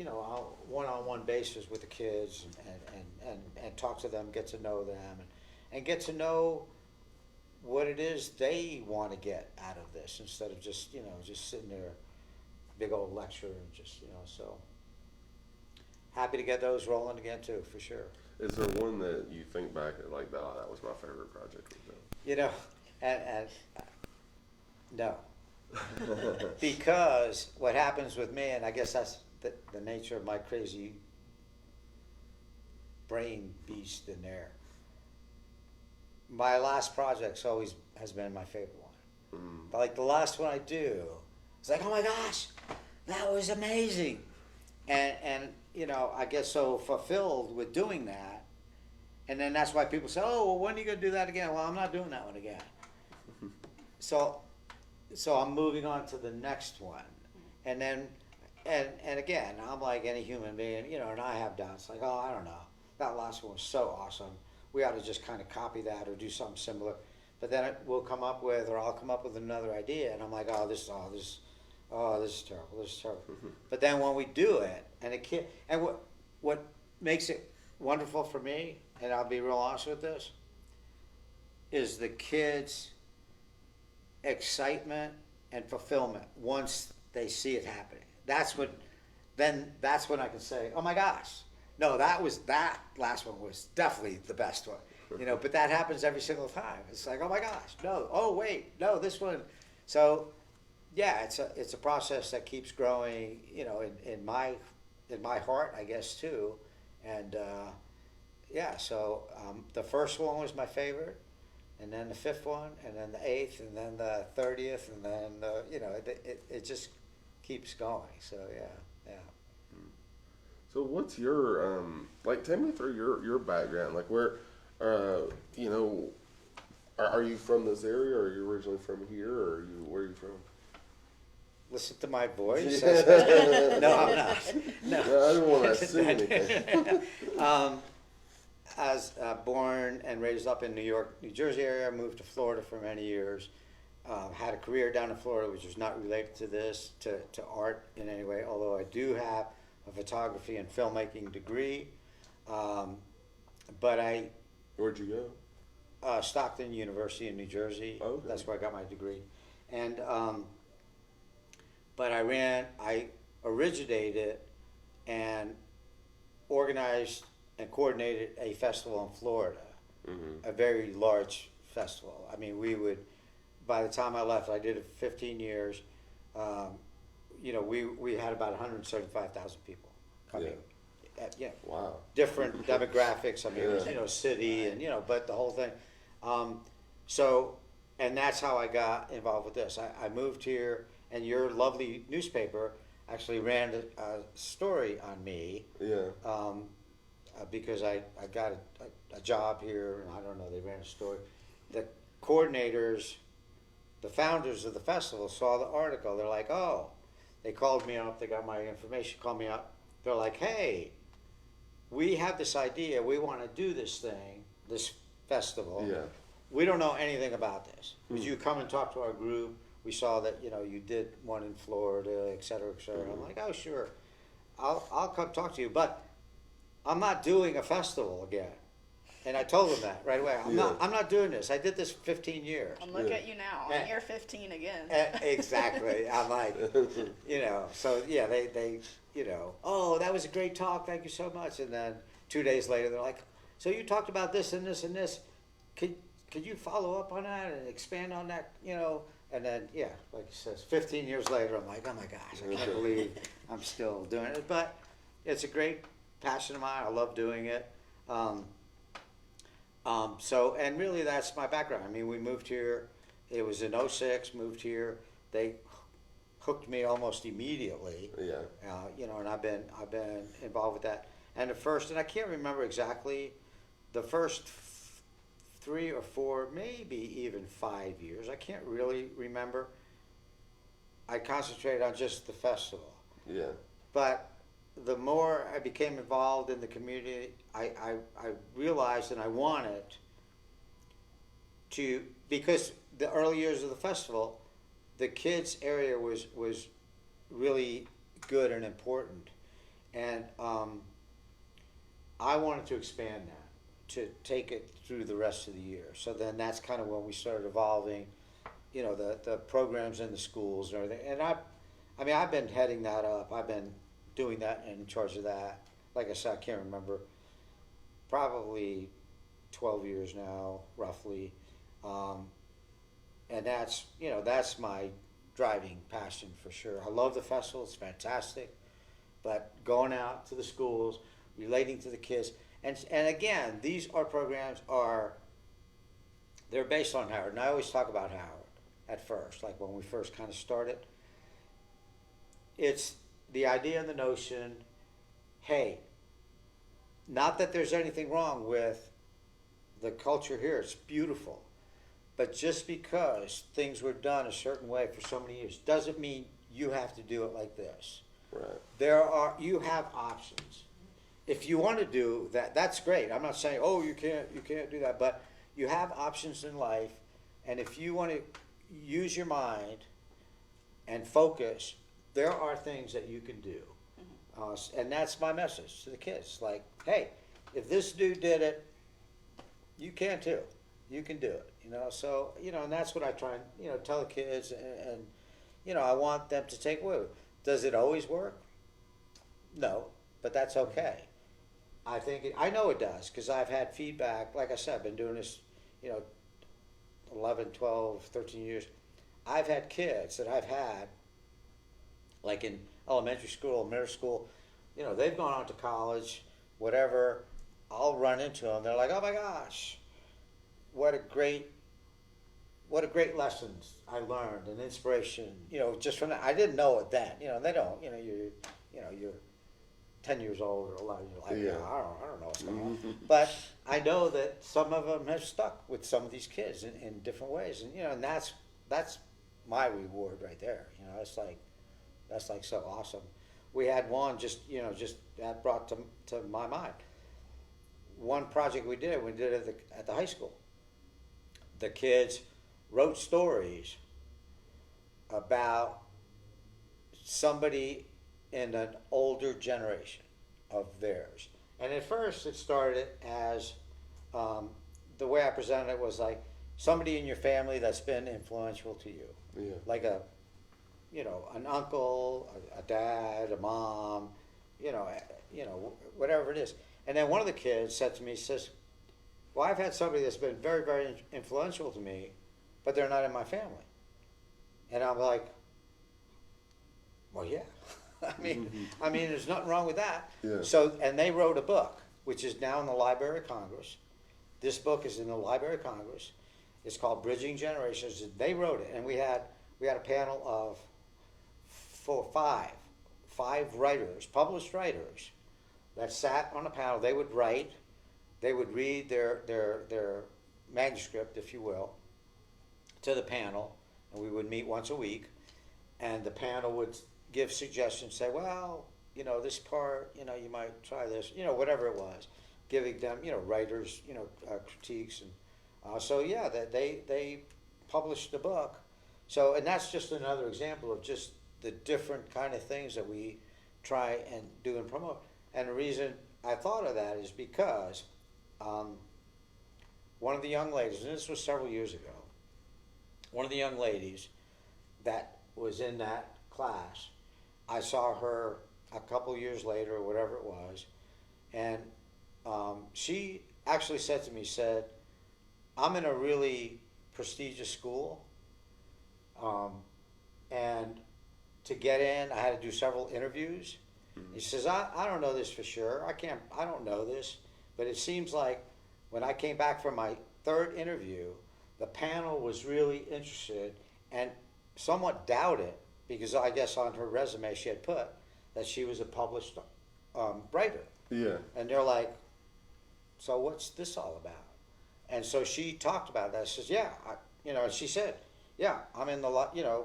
one-on-one basis with the kids and talk to them, get to know them, and get to know what it is they want to get out of this instead of just sitting there, big old lecture and so happy to get those rolling again too, for sure. Is there one that you think back at like, oh, that was my favorite project with them? And no. Because what happens with me, and I guess that's the nature of my crazy brain beast in there, my last project's always has been my favorite one. But like the last one I do, it's like, oh my gosh, that was amazing. And I get so fulfilled with doing that. And then that's why people say, oh, well, when are you going to do that again? Well, I'm not doing that one again. So I'm moving on to the next one. And then, and again, I'm like any human being, and I have doubts. Like, oh, I don't know. That last one was so awesome. We ought to just kind of copy that or do something similar. But then I'll come up with another idea. And I'm like, this is terrible. This is terrible. But then when we do it, and what makes it wonderful for me, and I'll be real honest with this, is the kids' excitement and fulfillment once they see it happening. That's when I can say, oh my gosh, no, that last one was definitely the best one. But that happens every single time. It's like, oh my gosh, no, oh wait, no, this one. So yeah, it's a process that keeps growing, in my heart, I guess, too. And yeah, so the first one was my favorite, and then the fifth one, and then the 8th, and then the 30th, and then it just keeps going. So yeah. So what's your take me through your background, like where are you from this area, or are you originally from here, or where are you from? Listen to my voice. No, I'm not. No, I didn't want to assume anything. I was born and raised up in New York, New Jersey area. Moved to Florida for many years. Had a career down in Florida, which was not related to this, to art in any way, although I do have a photography and filmmaking degree. But Where'd you go? Stockton University in New Jersey. Okay. That's where I got my degree. And but I originated and organized and coordinated a festival in Florida, a very large festival. I mean, by the time I left, I did it for 15 years. We had about 175,000 people coming. Yeah. Wow. Different demographics. I mean, it was, city and, but the whole thing. And that's how I got involved with this. I moved here, and your lovely newspaper actually ran a story on me. Yeah. because I got a job here, and I don't know, they ran a store. The coordinators, the founders of the festival saw the article. They're like, oh, they called me up, they got my information, called me up. They're like, hey, we have this idea, we want to do this thing, this festival. Yeah. We don't know anything about this. Would you come and talk to our group? We saw that, you know, you did one in Florida, et cetera, et cetera. I'm like, oh, sure. I'll come talk to you, but I'm not doing a festival again. And I told them that right away. I'm not doing this. I did this 15 years. And look at you now. And- You're 15 again. Exactly. I'm like, you know, so yeah, they, you know, oh, that was a great talk. Thank you so much. And then 2 days later, they're like, so you talked about this and this and this. Could you follow up on that and expand on that, you know? And then, yeah, like you says, 15 years later, I'm like, oh my gosh, I can't believe I'm still doing it. But it's a great passion of mine. I love doing it. So, and really that's my background. I mean, we moved here, it was in '06, moved here. They hooked me almost immediately. Yeah. You know, and I've been involved with that. And and I can't remember exactly, the first 3 or 4, maybe even 5 years, I can't really remember. I concentrated on just the festival. Yeah. But the more I became involved in the community, I realized and I wanted to, because the early years of the festival, the kids area was really good and important. And I wanted to expand that, to take it through the rest of the year. So then that's kind of when we started evolving, you know, the programs in the schools and everything. And I've been heading that up. I've been doing that and in charge of that. Like I said, I can't remember, probably 12 years now, roughly. And that's, you know, that's my driving passion for sure. I love the festival, it's fantastic. But going out to the schools, relating to the kids, and again, these art programs they're based on Howard. And I always talk about Howard at first, like when we first kind of started. It's the idea and the notion, hey, not that there's anything wrong with the culture here, it's beautiful. But just because things were done a certain way for so many years doesn't mean you have to do it like this. Right. You have options. If you want to do that, that's great. I'm not saying, oh, you can't do that, but you have options in life, and if you want to use your mind and focus, there are things that you can do. And that's my message to the kids. Like, hey, if this dude did it, you can too. You can do it. You know, so, you know, and that's what I try and, you know, tell the kids, and you know, I want them to take away. Does it always work? No, but that's okay. I know it does, because I've had feedback. Like I said, I've been doing this, you know, 11, 12, 13 years. I've had kids that I've had, like in elementary school, middle school, you know, they've gone on to college, whatever. I'll run into them. They're like, oh my gosh, what a great lessons I learned and inspiration, you know, just from that. I didn't know it then, you know, they don't, you know, you're 10 years old, or 11, you're like, Yeah. I don't know what's going on. But I know that some of them have stuck with some of these kids in different ways. And, you know, and that's my reward right there. You know, that's like so awesome. We had one just that brought to my mind. One project we did at the high school. The kids wrote stories about somebody in an older generation of theirs. And at first it started as, the way I presented it was like somebody in your family that's been influential to you. Yeah. Like an uncle, a dad, a mom, whatever it is. And then one of the kids said to me, says, well, I've had somebody that's been very, very influential to me, but they're not in my family. And I'm like, well, yeah. I mean, there's nothing wrong with that. Yeah. So, and they wrote a book, which is now in the Library of Congress. This book is in the Library of Congress. It's called Bridging Generations. They wrote it, and we had a panel of five writers, published writers, that sat on a panel. They would write, they would read their manuscript, if you will, to the panel, and we would meet once a week, and the panel would give suggestions, say, well, you know, this part, you know, you might try this, you know, whatever it was, giving them, you know, writers, you know, critiques, and so yeah, that they published the book. So, and that's just another example of just the different kind of things that we try and do and promote. And the reason I thought of that is because one of the young ladies, and this was several years ago, one of the young ladies that was in that class, I saw her a couple years later or whatever it was, and she actually said to me, said, I'm in a really prestigious school, and to get in, I had to do several interviews. He says, I don't know this for sure. I don't know this, but it seems like when I came back from my third interview, the panel was really interested and somewhat doubted, because I guess on her resume she had put that she was a published writer. Yeah. And they're like, so what's this all about? And so she talked about that. She says, yeah, you know, and she said, yeah, I'm in the, you know,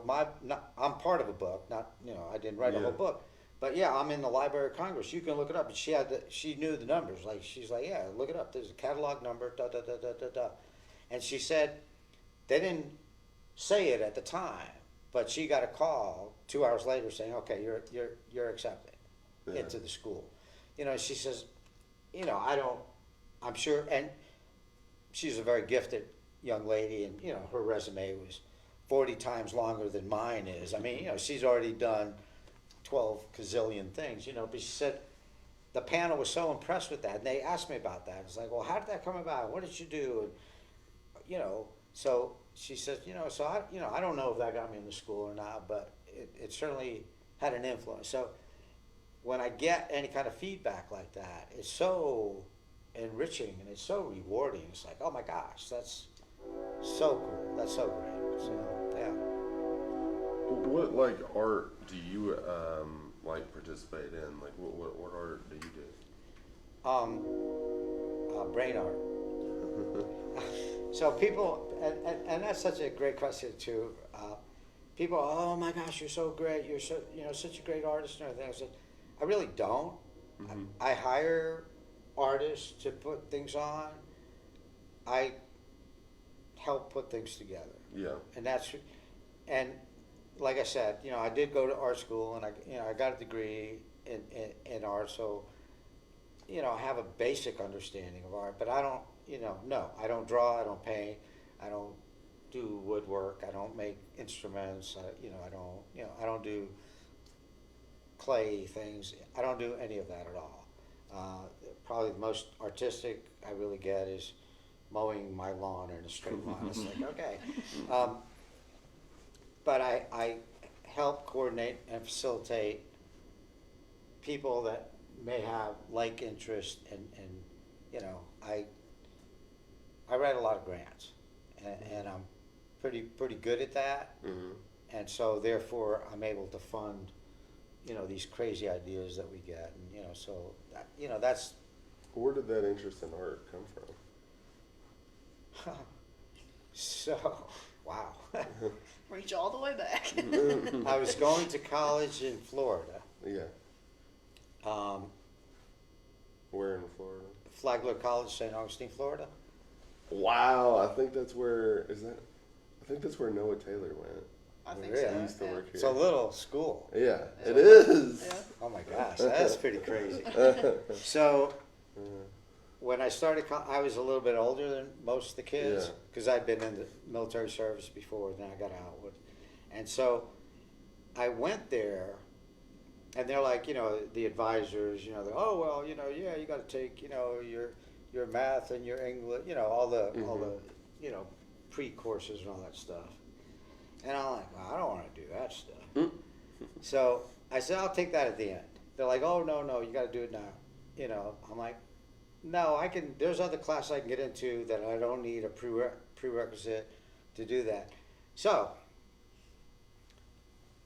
I'm part of a book, not, you know, I didn't write a whole book, but yeah, I'm in the Library of Congress. You can look it up. And she knew the numbers. Like, she's like, yeah, look it up. There's a catalog number, da, da, da, da, da, da. And she said, they didn't say it at the time, but she got a call 2 hours later saying, okay, you're accepted into the school. You know, she says, you know, I'm sure, and she's a very gifted young lady, and, you know, her resume was 40 times longer than mine is. I mean, you know, she's already done 12 gazillion things, you know, but she said the panel was so impressed with that, and they asked me about that. It's like, well, how did that come about? What did you do? And, you know, so she says, you know, so I don't know if that got me in the school or not, but it certainly had an influence. So when I get any kind of feedback like that, it's so enriching and it's so rewarding. It's like, oh my gosh, that's so cool. That's so great. So yeah. What like art do you like participate in? Like what art do you do? Brain art. So people, and that's such a great question too. People, oh my gosh, you're so great. You're so, you know, such a great artist and everything. I said, I really don't. Mm-hmm. I hire artists to put things on. I help put things together. Yeah. And like I said, you know, I did go to art school, and I got a degree in art, so, you know, I have a basic understanding of art, but I don't, you know, no, I don't draw, I don't paint, I don't do woodwork, I don't make instruments, I don't do clay things, I don't do any of that at all. Probably the most artistic I really get is mowing my lawn in a straight line. It's like, okay. But I help coordinate and facilitate people that may have like interest, and you know, I write a lot of grants, and I'm pretty good at that, and so therefore I'm able to fund, you know, these crazy ideas that we get, and you know, so you know, that's. Where did that interest in art come from? So, wow. Reach all the way back. I was going to college in Florida. Yeah. Where in Florida? Flagler College, St. Augustine, Florida. Wow, I think that's where Noah Taylor went. I think Really? so. He used to work here. It's a little school. Yeah, it is. Yeah. Oh my gosh, that's pretty crazy. So, when I started, I was a little bit older than most of the kids, because I'd been in the military service before, then I got out. And so, I went there, and they're like, you know, the advisors, you know, they're, oh, well, you know, yeah, you got to take, you know, your math and your English, you know, all the, you know, pre-courses and all that stuff. And I'm like, well, I don't want to do that stuff. So I said, I'll take that at the end. They're like, oh, no, you got to do it now. You know, I'm like, no, I can, there's other classes I can get into that I don't need a prerequisite to do that. So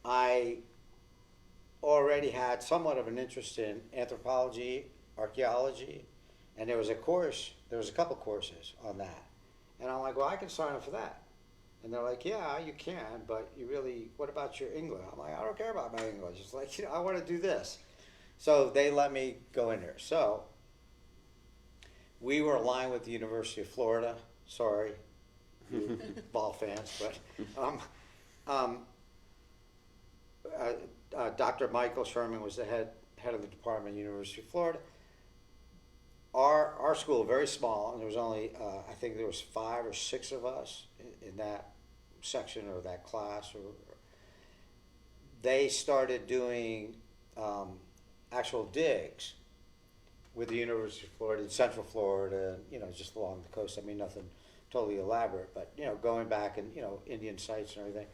I already had somewhat of an interest in anthropology archaeology, and there was a course. There was a couple courses on that, and I'm like, well, I can sign up for that. And they're like, yeah, you can, but you really, what about your English? I'm like, I don't care about my English. It's like, I want to do this. So they let me go in there. So we were aligned with the University of Florida. Sorry, you ball fans, but Dr. Michael Sherman was the head of the department at the University of Florida. Our school, very small, and there was only, I think there was 5 or 6 of us in that section or that class. Or they started doing actual digs with the University of Florida in Central Florida, just along the coast. I mean, nothing totally elaborate, but, going back and, Indian sites and everything.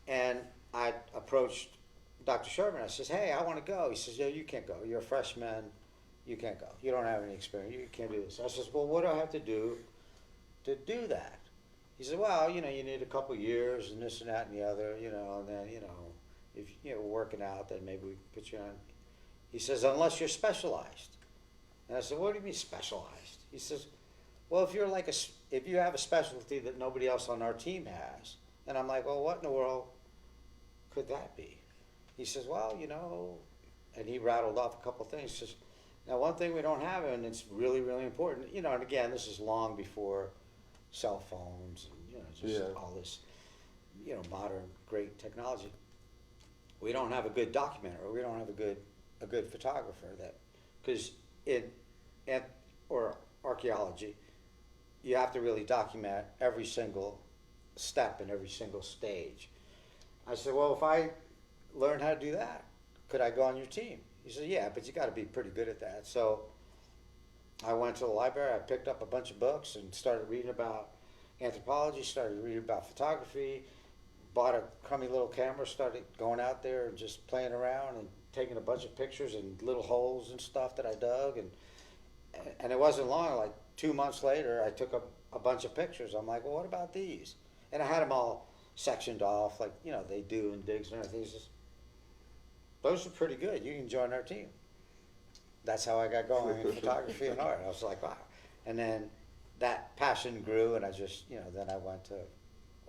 And I approached Dr. Sherman. I says, hey, I want to go. He says, yeah, you can't go. You're a freshman. You can't go. You don't have any experience. You can't do this. I says, well, what do I have to do that? He said, well, you need a couple years and this and that and the other, and then, if you're working out, then maybe we can put you on. He says, unless you're specialized. And I said, what do you mean specialized? He says, well, if you're if you have a specialty that nobody else on our team has. And I'm like, well, what in the world could that be? He says, well, and he rattled off a couple things. He says, now, one thing we don't have, and it's really, really important, and again, this is long before cell phones and, all this, modern great technology. We don't have a good documenter, or we don't have a good photographer because or archaeology, you have to really document every single step and every single stage. I said, well, if I learn how to do that, could I go on your team? He said, yeah, but you got to be pretty good at that. So I went to the library, I picked up a bunch of books and started reading about anthropology, started reading about photography, bought a crummy little camera, started going out there and just playing around and taking a bunch of pictures and little holes and stuff that I dug. And it wasn't long, like 2 months later, I took a bunch of pictures. I'm like, well, what about these? And I had them all sectioned off like, they do in digs and everything. He says, those are pretty good. You can join our team. That's how I got going in photography and art. I was like, wow. And then that passion grew, and I just, then I went to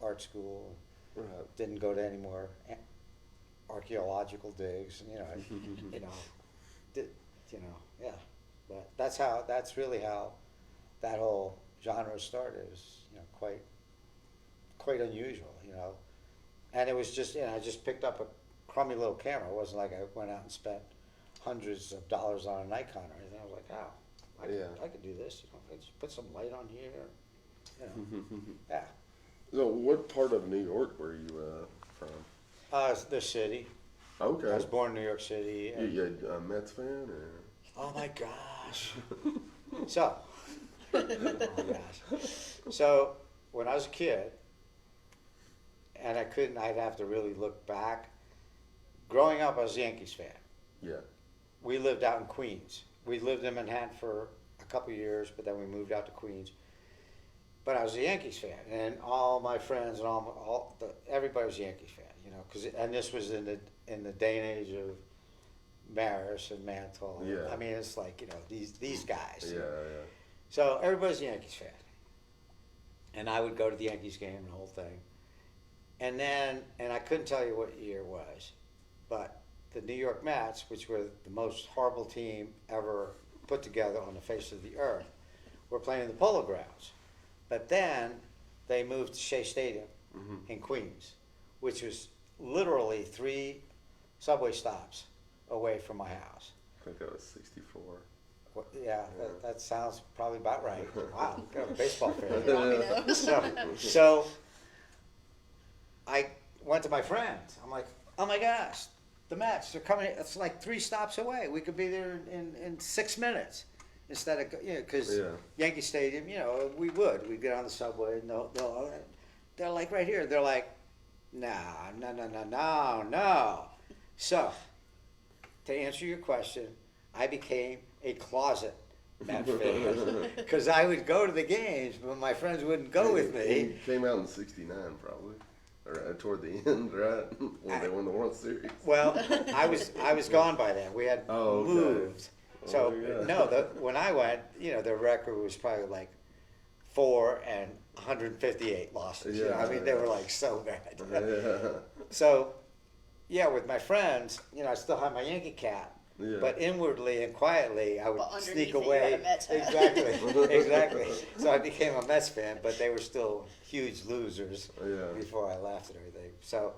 art school. Right. Didn't go to any more archaeological digs, and yeah. But that's really how that whole genre started. It was, quite unusual, And it was just, I just picked up a crummy little camera. It wasn't like I went out and spent hundreds of dollars on a Nikon or anything. I was like, oh, I could do this. I just put some light on here. Yeah. So, what part of New York were you from? The city. Okay. I was born in New York City. You a Mets fan, or? Oh my gosh. So, oh my gosh. So, when I was a kid, and I'd have to really look back. Growing up, I was a Yankees fan. Yeah. We lived out in Queens. We lived in Manhattan for a couple of years, but then we moved out to Queens. But I was a Yankees fan, and all my friends and everybody was a Yankees fan, and this was in the day and age of Maris and Mantle. Yeah. I mean, it's like these guys. Yeah. So everybody's a Yankees fan, and I would go to the Yankees game and the whole thing. And then, I couldn't tell you what year it was, but the New York Mets, which were the most horrible team ever put together on the face of the earth, were playing in the Polo Grounds. But then they moved to Shea Stadium in Queens, which was literally 3 subway stops away from my house. I think that was 64. Yeah, that sounds probably about right. Wow, kind of a baseball fan. Yeah. So I went to my friends. I'm like, oh my gosh, the Mets, they're coming. It's like 3 stops away. We could be there in 6 minutes instead of, because Yankee Stadium, we'd get on the subway and they're like right here. They're like, no. So, to answer your question, I became a closet Met fan because I would go to the games, but my friends wouldn't go with me. He came out in '69, probably, or toward the end, right? When they won the World Series. Well, I was gone by then. We had moved, So Oh, yeah. no, when I went, the record was probably like 4 and 158 losses. Yeah, I mean, they yeah. were like so bad. Yeah. So yeah, with my friends, I still have my Yankee cap. Yeah. But inwardly and quietly, I would But underneath sneak it, you away. had a Mets hat. Exactly, exactly. So I became a Mets fan, but they were still huge losers Yeah. before I left and everything. So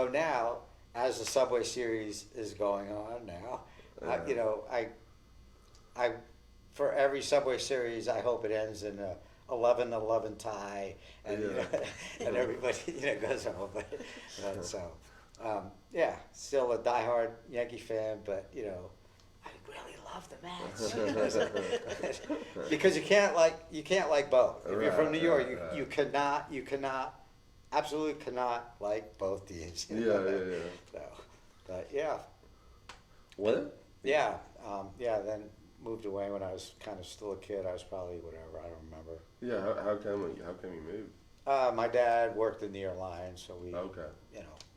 now, as the Subway Series is going on now, I for every Subway Series, I hope it ends in a 11-11 tie, and Yeah. and everybody goes home. But yeah, still a diehard Yankee fan, but I really love the Mets because you can't like both. If you're from New York, you cannot, absolutely cannot like both teams. Yeah. So, but yeah, What? yeah. Then moved away when I was kind of still a kid. I was probably whatever, I don't remember. Yeah. How come you moved? My dad worked in the airlines, so we, Okay.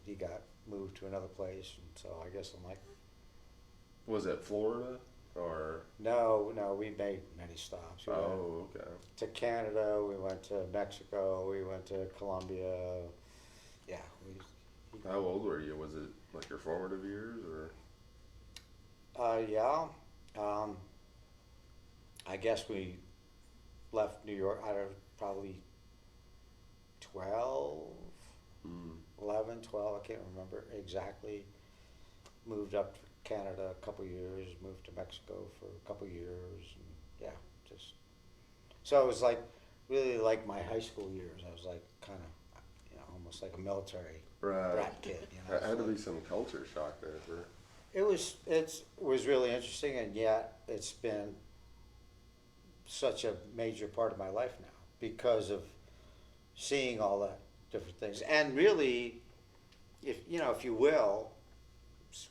he got moved to another place, and so I guess I'm like, Was it Florida or? no, we made many stops. We went Oh, okay. to Canada, we went to Mexico, we went to Colombia. Yeah, How old were you? Was it like your formative years or? yeah. I guess we left New York. I don't know, probably 12, Mm. 11, 12. I can't remember exactly. Moved up to Canada a couple years. Moved to Mexico for a couple years. And yeah, just so it was like really like my high school years. I was like kind of, almost like a military brat kid. Had to be some culture shock there for. It was really interesting, and yet it's been such a major part of my life now because of seeing all that different things. And really, if you will,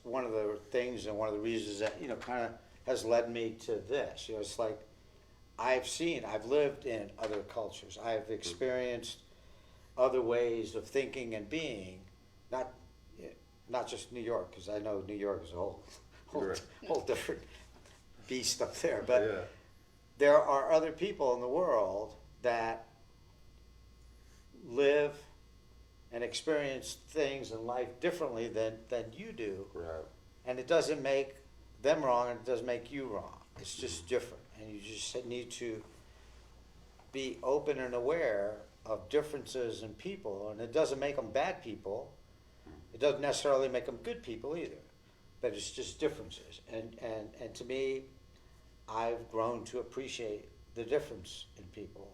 one of the things and one of the reasons that kind of has led me to this. It's like I've lived in other cultures. I've experienced other ways of thinking and being, not just New York, because I know New York is a whole different beast up there. But Yeah. there are other people in the world that live and experience things in life differently than you do. Right. And it doesn't make them wrong, and it doesn't make you wrong. It's just different. And you just need to be open and aware of differences in people. And it doesn't make them bad people. It doesn't necessarily make them good people either. But it's just differences. And to me, I've grown to appreciate the difference in people.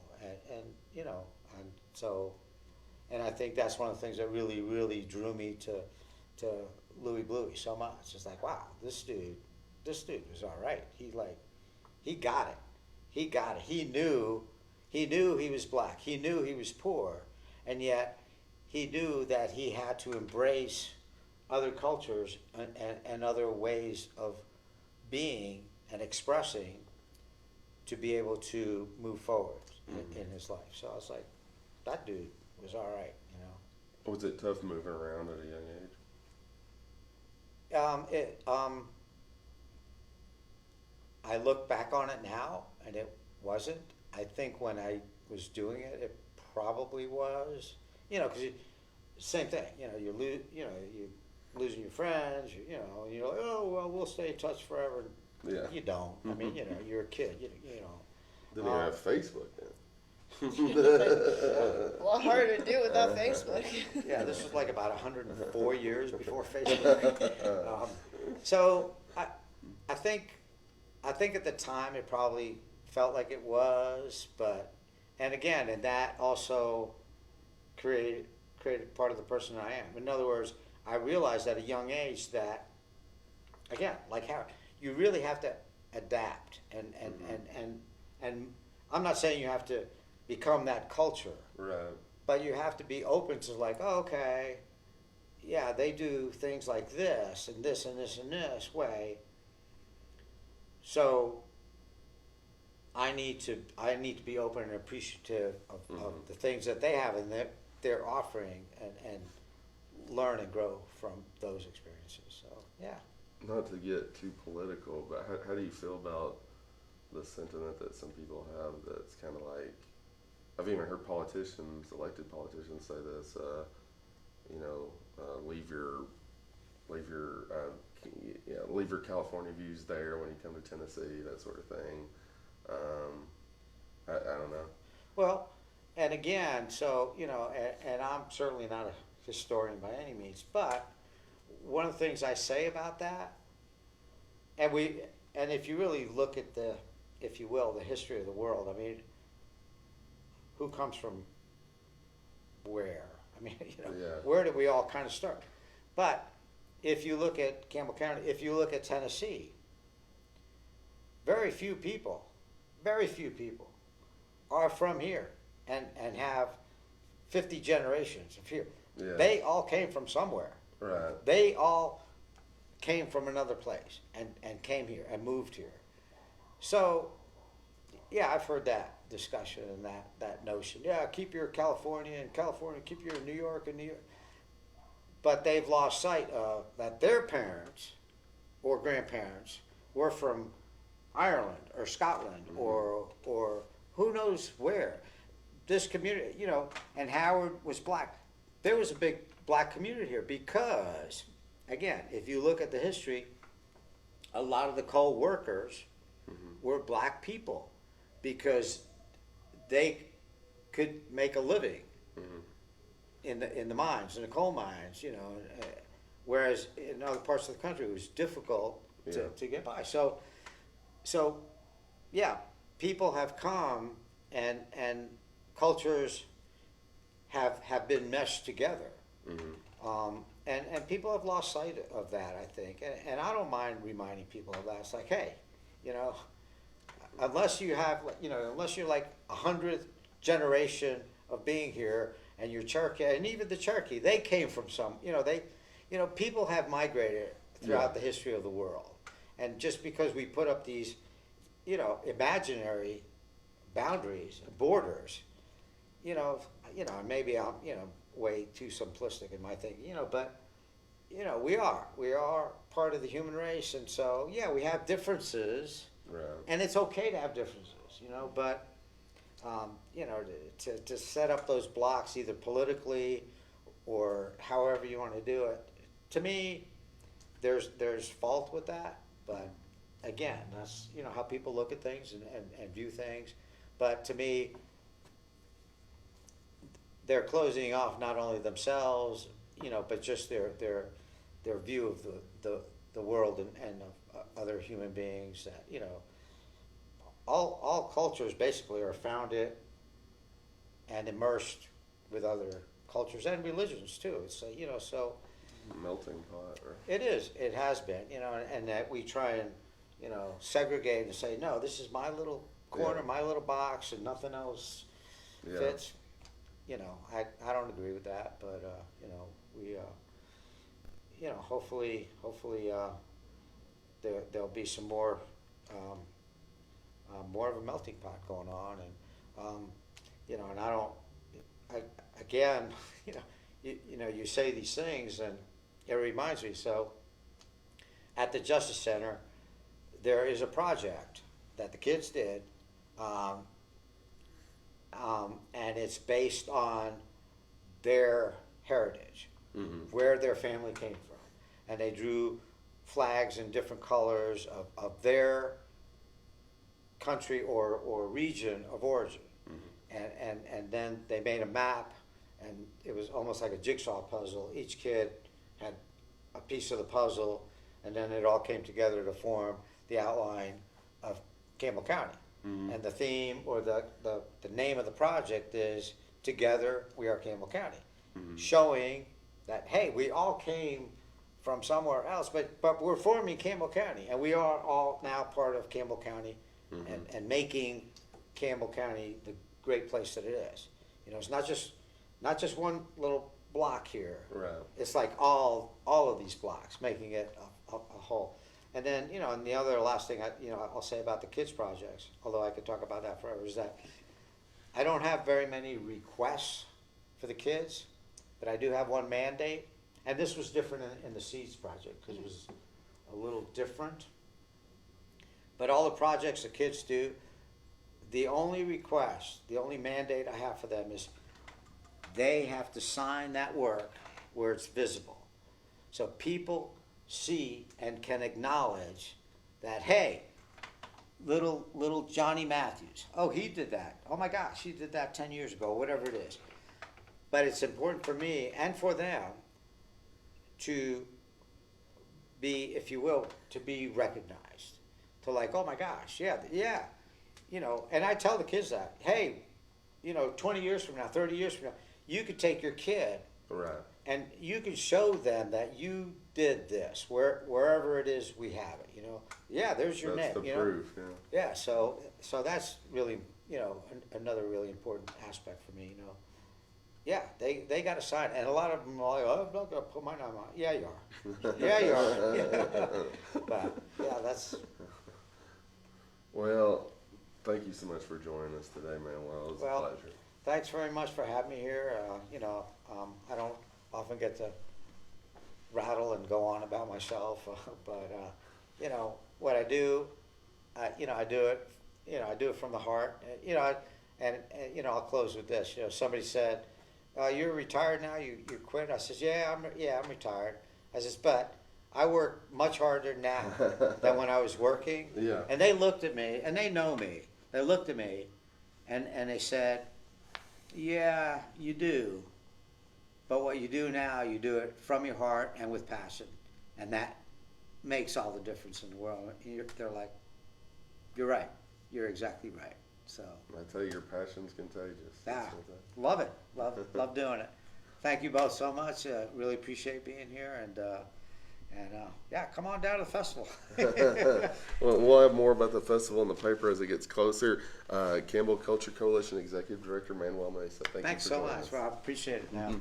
And I think that's one of the things that really, really drew me to Louis Bluey so much. It's like, wow, this dude was all right. He got it. He got it. He knew he was black. He knew he was poor, and yet he knew that he had to embrace other cultures and other ways of being and expressing to be able to move forward in his life. So I was like, that dude was all right. Was it tough moving around at a young age? I look back on it now, and it wasn't. I think when I was doing it, it probably was. Because same thing. You losing your friends. You're like, oh well, we'll stay in touch forever. Yeah. You don't. I mean, you're a kid. Didn't even have Facebook then. A lot harder to do without Facebook. Yeah, this was like about 104 years before Facebook. So I think at the time it probably felt like it was, and that also created part of the person I am. In other words, I realized at a young age that, again, like Harry, you really have to adapt, and I'm not saying you have to become that culture, Right. but you have to be open to like, oh, okay, yeah, they do things like this and this and this and this way. So I need to be open and appreciative of the things that they have and they're offering and learn and grow from those experiences. So yeah. not to get too political, but how do you feel about the sentiment that some people have that's kind of like, I've even heard politicians, elected politicians say this, you know, leave your, leave your California views there when you come to Tennessee, that sort of thing. I don't know. Well, and again, so, and I'm certainly not a historian by any means, but one of the things I say about that, and if you really look at the, if you will, the history of the world, I mean, who comes from where? I mean, Yeah. where did we all kind of start? But if you look at Campbell County, if you look at Tennessee, very few people are from here and have 50 generations of here. Yeah. They all came from somewhere. Right. They all came from another place and came here and moved here. So, yeah, I've heard that discussion and that notion. Yeah, keep your California in California, keep your New York in New York. But they've lost sight of that their parents or grandparents were from Ireland or Scotland or who knows where. This community, and Howard was black. There was a big black community here because, again, if you look at the history, a lot of the coal workers were black people because they could make a living in the mines, in the coal mines, whereas in other parts of the country it was difficult to get by. So yeah, people have come and cultures have been meshed together. And people have lost sight of that, I think. And I don't mind reminding people of that. It's like, hey, unless you have, unless you're like 100th generation of being here, and you're Cherokee, and even the Cherokee, they came from some, people have migrated throughout the history of the world. And just because we put up these, imaginary boundaries, borders, maybe I'm, way too simplistic in my thinking, but, we are part of the human race. And so, yeah, we have differences. Right. And it's okay to have differences, but, to set up those blocks either politically or however you want to do it, to me, there's fault with that. But again, that's, how people look at things and view things. But to me, they're closing off not only themselves, but just their view of the world and of other human beings that, all cultures basically are founded and immersed with other cultures and religions too. It's so Melting pot, right? it is. It has been, and that we try and segregate and say, no, this is my little corner, my little box, and nothing else fits. I don't agree with that, but we hopefully there'll be some more of a melting pot going on, and and again, you say these things, and it reminds me. So, at the Justice Center, there is a project that the kids did, and it's based on their heritage, where their family came from, and they drew flags in different colors of their country or region of origin. And then they made a map, and it was almost like a jigsaw puzzle. Each kid had a piece of the puzzle, and then it all came together to form the outline of Campbell County. And the theme or the name of the project is Together We Are Campbell County, showing that, hey, we all came from somewhere else, but we're forming Campbell County, and we are all now part of Campbell County, and making Campbell County the great place that it is. It's not just one little block here. Right. It's like all of these blocks, making it a whole. And then, and the other last thing I'll say about the kids projects, although I could talk about that forever, is that I don't have very many requests for the kids, but I do have one mandate. And this was different in the Seeds project because it was a little different. But all the projects the kids do, the only request, the only mandate I have for them is they have to sign that work where it's visible. So people see and can acknowledge that, hey, little Johnny Matthews, oh, he did that. Oh my gosh, he did that 10 years ago, whatever it is. But it's important for me and for them to be, if you will, to be recognized. To like, oh my gosh, yeah, you know, and I tell the kids that, hey, you know, 20 years from now, 30 years from now, you could take your kid Right. and you can show them that you did this wherever it is we have it, you know. Yeah, there's your That's name, the you know. proof, yeah. Yeah, so that's really, you know, another really important aspect for me, you know. Yeah, they got to sign, and a lot of them are like, oh, I'm not gonna put my name on. Yeah, you are. Yeah, you are. Yeah. But yeah, that's. Well, thank you so much for joining us today, Manuel. It was Well, a pleasure. Thanks very much for having me here. You know, I don't often get to rattle and go on about myself, but you know what I do. You know, I do it. You know, I do it from the heart. You know, and you know, I'll close with this. You know, somebody said, "You're retired now. You quit." I says, "Yeah, I'm retired." I says, "But I work much harder now than when I was working." Yeah. And they looked at me, and they know me. They looked at me, and they said, "Yeah, you do. But what you do now, you do it from your heart and with passion, and that makes all the difference in the world." They're like, "You're right. You're exactly right." So I tell you, your passion's contagious. yeah, That's what that- love it. Love doing it. Thank you both so much. Really appreciate being here, and yeah, come on down to the festival. Well, we'll have more about the festival in the paper as it gets closer. Campbell Culture Coalition Executive Director Manuel Mesa. Thanks you for so joining much, us. Rob. Appreciate it. Now.